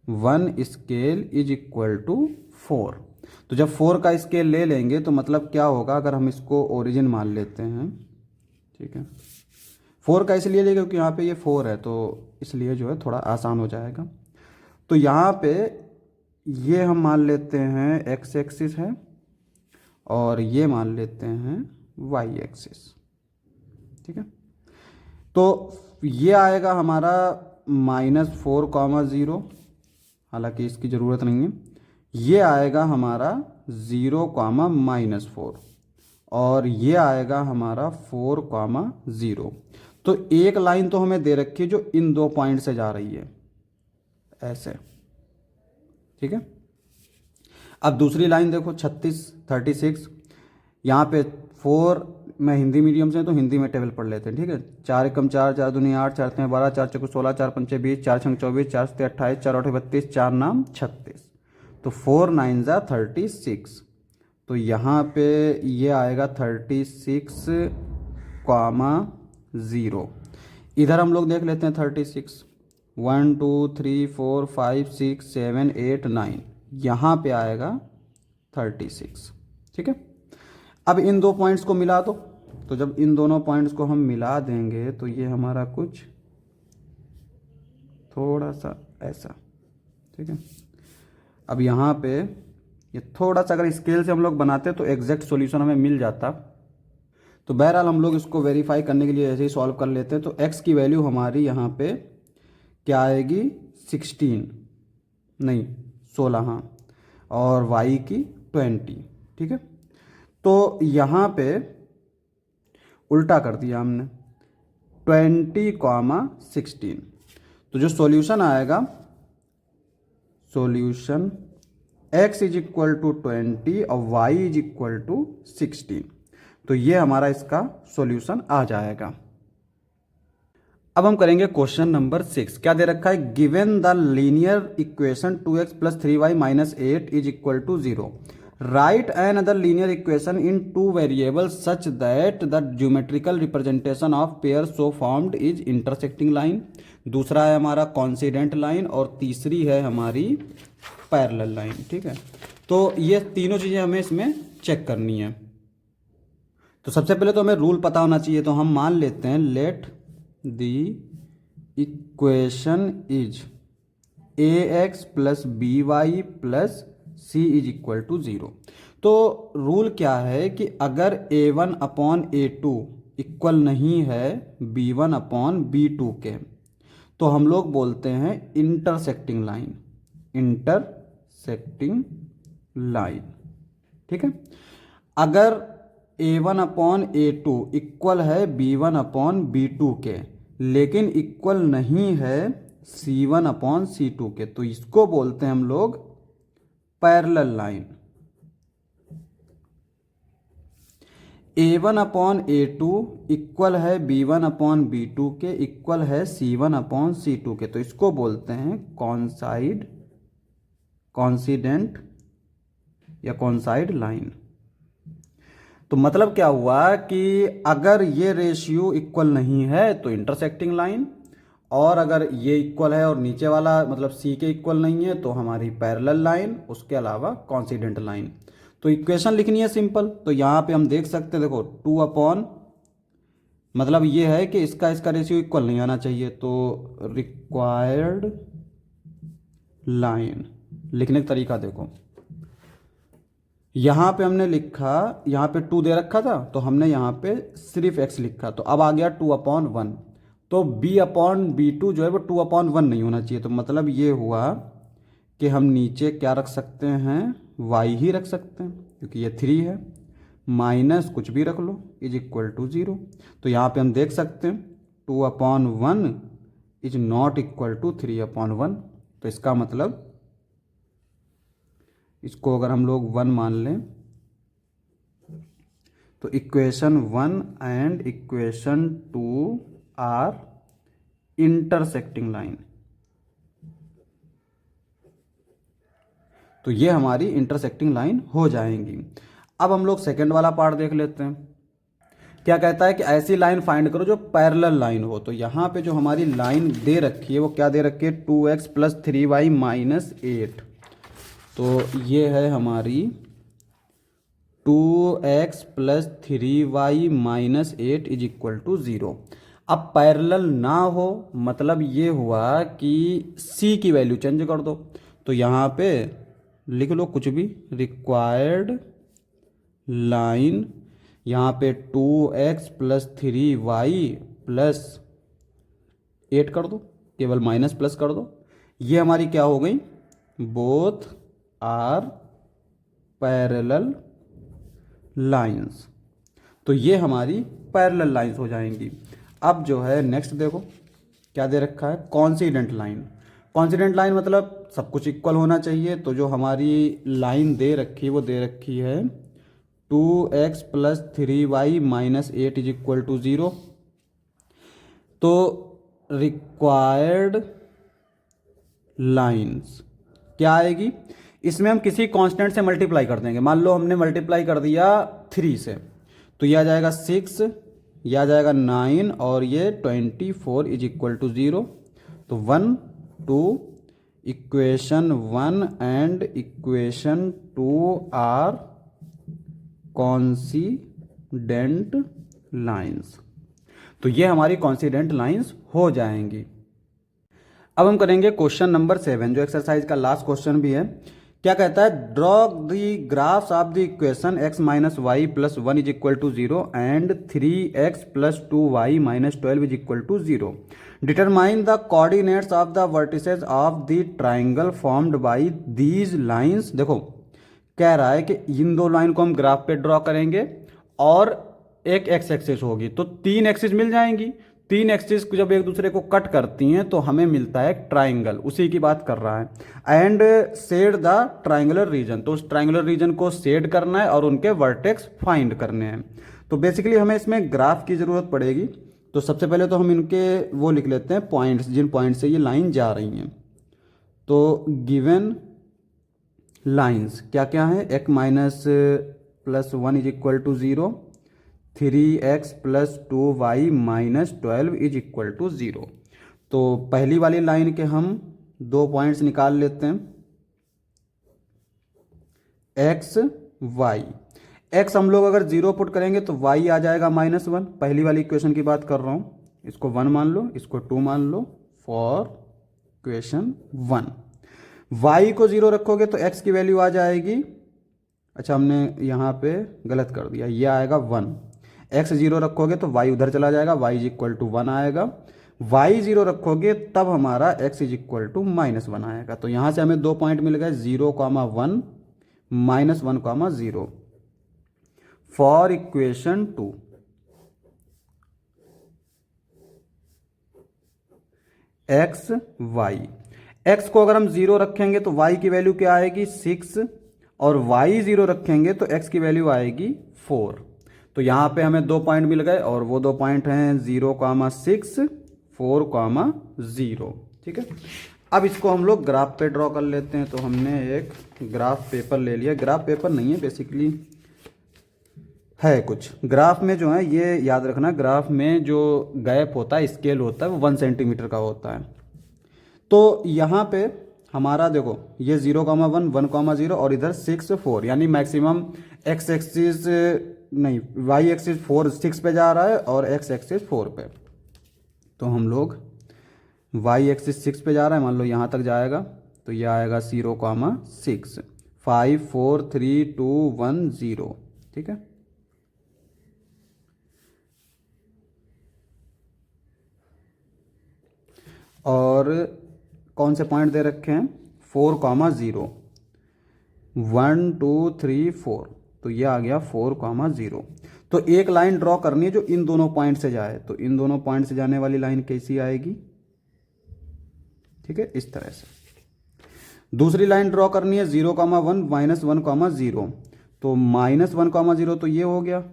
Speaker 2: 1 स्केल इज इक्वल टू 4। तो जब 4 का स्केल ले लेंगे तो मतलब क्या होगा, अगर हम इसको ओरिजिन मान लेते हैं, ठीक है, 4 का इसलिए ले क्योंकि यहाँ पे ये 4 है, तो इसलिए जो है थोड़ा आसान हो जाएगा। तो यहाँ पे ये हम मान लेते हैं एक्स एक्सिस है और ये मान लेते हैं वाई एक्सिस। ठीक है। तो ये आएगा हमारा -4,0, हालांकि इसकी ज़रूरत नहीं है। ये आएगा हमारा 0,-4 और ये आएगा हमारा 4,0। तो एक लाइन तो हमें दे रखी है जो इन दो पॉइंट से जा रही है ऐसे। ठीक है। अब दूसरी लाइन देखो 36, यहाँ पे 4 में हिंदी मीडियम से तो हिंदी में टेबल पढ़ लेते हैं। ठीक है। 4 एकम 4, 4 दूनी 8, 4 तीन 12, 4 चौको 16, 4 पंचे 20, 4 छंग 24, 4 सत्ते 28, 4 आठे 32, 4 नाम 36। तो 4 9 जा 36। तो यहाँ पे ये आएगा 36,0। इधर हम लोग देख लेते हैं 36, 1 2 3 4 5 6 7 8 9, यहाँ पे आएगा 36। ठीक है। अब इन दो पॉइंट्स को मिला दो। तो जब इन दोनों पॉइंट्स को हम मिला देंगे तो ये हमारा कुछ थोड़ा सा ऐसा। ठीक है। अब यहाँ पे ये थोड़ा सा अगर स्केल से हम लोग बनाते तो एग्जैक्ट सॉल्यूशन हमें मिल जाता। तो बहरहाल हम लोग इसको वेरीफाई करने के लिए ऐसे ही सॉल्व कर लेते हैं। तो x की वैल्यू हमारी यहाँ पे क्या आएगी 16, हाँ, और y की 20। ठीक है। तो यहाँ पे उल्टा कर दिया हमने 20,16। तो जो सॉल्यूशन आएगा, solution x is equal to 20 और y इज इक्वल टू 16। तो ये हमारा इसका सॉल्यूशन आ जाएगा। अब हम करेंगे क्वेश्चन नंबर 6। क्या दे रखा है, given the linear equation 2x + 3y - 8 is equal to 0, right an other linear equation in 2 variables such that the geometrical representation of pair so formed is intersecting line. दूसरा है हमारा कॉन्सिडेंट लाइन और तीसरी है हमारी पैरेलल लाइन। ठीक है। तो ये तीनों चीज़ें हमें इसमें चेक करनी है। तो सबसे पहले तो हमें रूल पता होना चाहिए। तो हम मान लेते हैं let the equation is ax + by + c is equal to 0। तो रूल क्या है कि अगर a1/a2 इक्वल नहीं है B1/B2 के, तो हम लोग बोलते हैं इंटरसेक्टिंग लाइन, इंटरसेक्टिंग लाइन। ठीक है। अगर A1/A2 इक्वल है B1/B2 के, लेकिन इक्वल नहीं है C1/C2 के, तो इसको बोलते हैं हम लोग पैरेलल लाइन। A1/A2 इक्वल है B1/B2 के, इक्वल है C1/C2 के, तो इसको बोलते हैं कॉन्सिडेंट या कॉन्साइड लाइन। तो मतलब क्या हुआ कि अगर ये रेशियो इक्वल नहीं है तो इंटरसेक्टिंग लाइन, और अगर ये इक्वल है और नीचे वाला मतलब सी के इक्वल नहीं है तो हमारी पैरेलल लाइन, उसके अलावा कॉन्सिडेंट लाइन। तो इक्वेशन लिखनी है सिंपल, तो यहाँ पे हम देख सकते हैं, देखो 2 मतलब ये है कि इसका रेशियो इक्वल नहीं आना चाहिए, तो रिक्वायर्ड लाइन लिखने का तरीका देखो, यहाँ पे हमने लिखा, यहाँ पे 2 दे रखा था तो हमने यहाँ पे सिर्फ x लिखा, तो अब आ गया 2/1, तो B/B2 जो है वो 2/1 नहीं होना चाहिए। तो मतलब ये हुआ कि हम नीचे क्या रख सकते हैं, y ही रख सकते हैं, क्योंकि ये 3 है, माइनस कुछ भी रख लो = 0। तो यहाँ पे हम देख सकते हैं 2/1 इज नॉट इक्वल टू 3/1। तो इसका मतलब इसको अगर हम लोग 1 मान लें तो equation 1 and equation 2 are intersecting line. तो ये हमारी इंटरसेक्टिंग लाइन हो जाएंगी। अब हम लोग सेकंड वाला पार्ट देख लेते हैं। क्या कहता है कि ऐसी लाइन फाइंड करो जो पैरेलल लाइन हो। तो यहाँ पे जो हमारी लाइन दे रखी है वो क्या दे रखी है, 2x + 3y - 8। तो ये है हमारी 2x + 3y - 8 = 0। अब पैरेलल ना हो मतलब ये हुआ कि c की वैल्यू चेंज कर दो। तो यहाँ पे लिख लो कुछ भी, रिक्वायर्ड लाइन, यहाँ पे 2x + 3y + 8 कर दो, केवल माइनस प्लस कर दो। ये हमारी क्या हो गई, बोथ आर पैरेलल लाइंस। तो ये हमारी पैरेलल लाइंस हो जाएंगी। अब जो है नेक्स्ट देखो क्या दे रखा है, कॉन्सिडेंट लाइन। कॉन्सिडेंट लाइन मतलब सब कुछ इक्वल होना चाहिए। तो जो हमारी लाइन दे रखी है वो दे रखी है 2x + 3y - 8 = 0। तो रिक्वायर्ड लाइंस क्या आएगी, इसमें हम किसी कांस्टेंट से मल्टीप्लाई कर देंगे। मान लो हमने मल्टीप्लाई कर दिया 3 से, तो यह आ जाएगा 6, यह आ जाएगा 9 और ये 24 = 0। तो 1 2 equation 1 and equation 2 are coincident lines. तो ये हमारी कॉन्सिडेंट लाइंस हो जाएंगी। अब हम करेंगे क्वेश्चन नंबर 7, जो एक्सरसाइज का लास्ट क्वेश्चन भी है। क्या कहता है, draw the graphs of the equation x - y + 1 = 0 and 3x + 2y - 12 = 0। Determine the coordinates of the vertices of the triangle formed by these lines. देखो कह रहा है कि इन दो लाइन को हम ग्राफ पे ड्रॉ करेंगे और एक एक्स एक्सिस होगी, तो 3 एक्सिस मिल जाएंगी। 3 एक्सिस जब एक दूसरे को कट करती हैं तो हमें मिलता है एक ट्राइंगल, उसी की बात कर रहा है। And shade the triangular region, तो उस ट्राइंगुलर रीजन को शेड करना है और उनके वर्टेक्स फाइंड करने हैं। तो बेसिकली हमें इसमें ग्राफ की जरूरत पड़ेगी। तो सबसे पहले तो हम इनके वो लिख लेते हैं पॉइंट्स, जिन पॉइंट से ये लाइन जा रही हैं। तो गिवन लाइंस क्या क्या है, x - + 1 = 0, 3x + 2y - 12 = 0। तो पहली वाली लाइन के हम 2 पॉइंट्स निकाल लेते हैं, x y। x हम लोग अगर 0 पुट करेंगे तो y आ जाएगा -1। पहली वाली इक्वेशन की बात कर रहा हूँ, इसको 1 मान लो, इसको 2 मान लो फॉर इक्वेशन 1। y को 0 रखोगे तो x की वैल्यू आ जाएगी, अच्छा हमने यहाँ पे गलत कर दिया, ये आएगा 1। एक्स 0 रखोगे तो वाई उधर चला जाएगा, वाई इज इक्वल टू 1 आएगा। वाई 0 रखोगे तब हमारा एक्स इज इक्वल टू -1 आएगा। तो यहाँ से हमें 2 पॉइंट मिल गए, 0,1 -1,0 for equation 2। X y, x को अगर हम 0 रखेंगे तो वाई की वैल्यू क्या आएगी 6, और वाई 0 रखेंगे तो एक्स की वैल्यू आएगी 4। तो यहाँ पे हमें 2 पॉइंट मिल गए, और वो 2 पॉइंट हैं 0,6, 4,0। ठीक है, अब इसको हम लोग ग्राफ पे ड्रॉ कर लेते हैं। तो हमने एक ग्राफ पेपर ले लिया, ग्राफ पेपर नहीं है बेसिकली, है कुछ ग्राफ में जो है, ये याद रखना, ग्राफ में जो गैप होता है, स्केल होता है, वो 1 सेंटीमीटर का होता है। तो यहाँ पे हमारा देखो, ये 0,1, 1,0 और इधर 6, 4, यानी मैक्सिमम एक्स एक्सिस नहीं, वाई एक्सिस 6 पे जा रहा है और एक्स एक्सिस 4 पे। तो हम लोग वाई एक्सिस 6 पे जा रहा है, मान लो यहाँ तक जाएगा, तो ये आएगा 0,6, 5, 4, 3, 2, 1, 0। ठीक है, और कौन से पॉइंट दे रखे हैं, 4,0, 1, 2, 3, 4, तो ये आ गया 4,0। तो एक लाइन ड्रॉ करनी है जो इन दोनों पॉइंट से जाए, तो इन दोनों पॉइंट से जाने वाली लाइन कैसी आएगी, ठीक है, इस तरह से। दूसरी लाइन ड्रॉ करनी है 0,1, -1,0, तो -1,0 तो ये हो गया,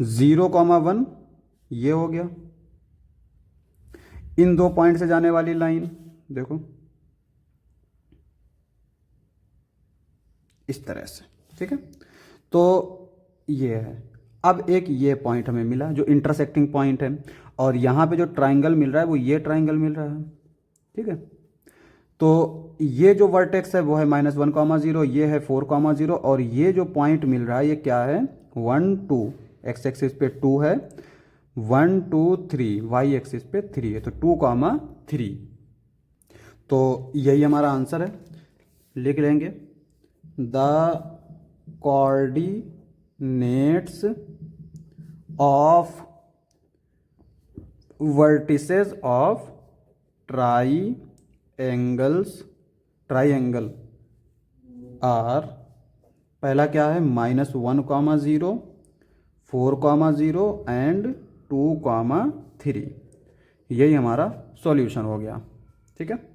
Speaker 2: 0,1 ये हो गया। इन 2 पॉइंट से जाने वाली लाइन देखो इस तरह से। ठीक है, तो ये है। अब एक ये पॉइंट हमें मिला जो इंटरसेक्टिंग पॉइंट है, और यहाँ पे जो ट्राइंगल मिल रहा है वो ये ट्राइंगल मिल रहा है। ठीक है, तो ये जो वर्टेक्स है वो है -1,0, ये है 4,0, और ये जो पॉइंट मिल रहा है ये क्या है, 1, 2, एक्स एक्सिस पे 2 है, 1, 2, 3, वाई एक्सिस पे 3 है, तो 2,3। तो यही हमारा आंसर है, लिख लेंगे the coordinates of vertices of triangle are, पहला क्या है, -1,0, 4,0 एंड 2,3। यही हमारा सॉल्यूशन हो गया। ठीक है।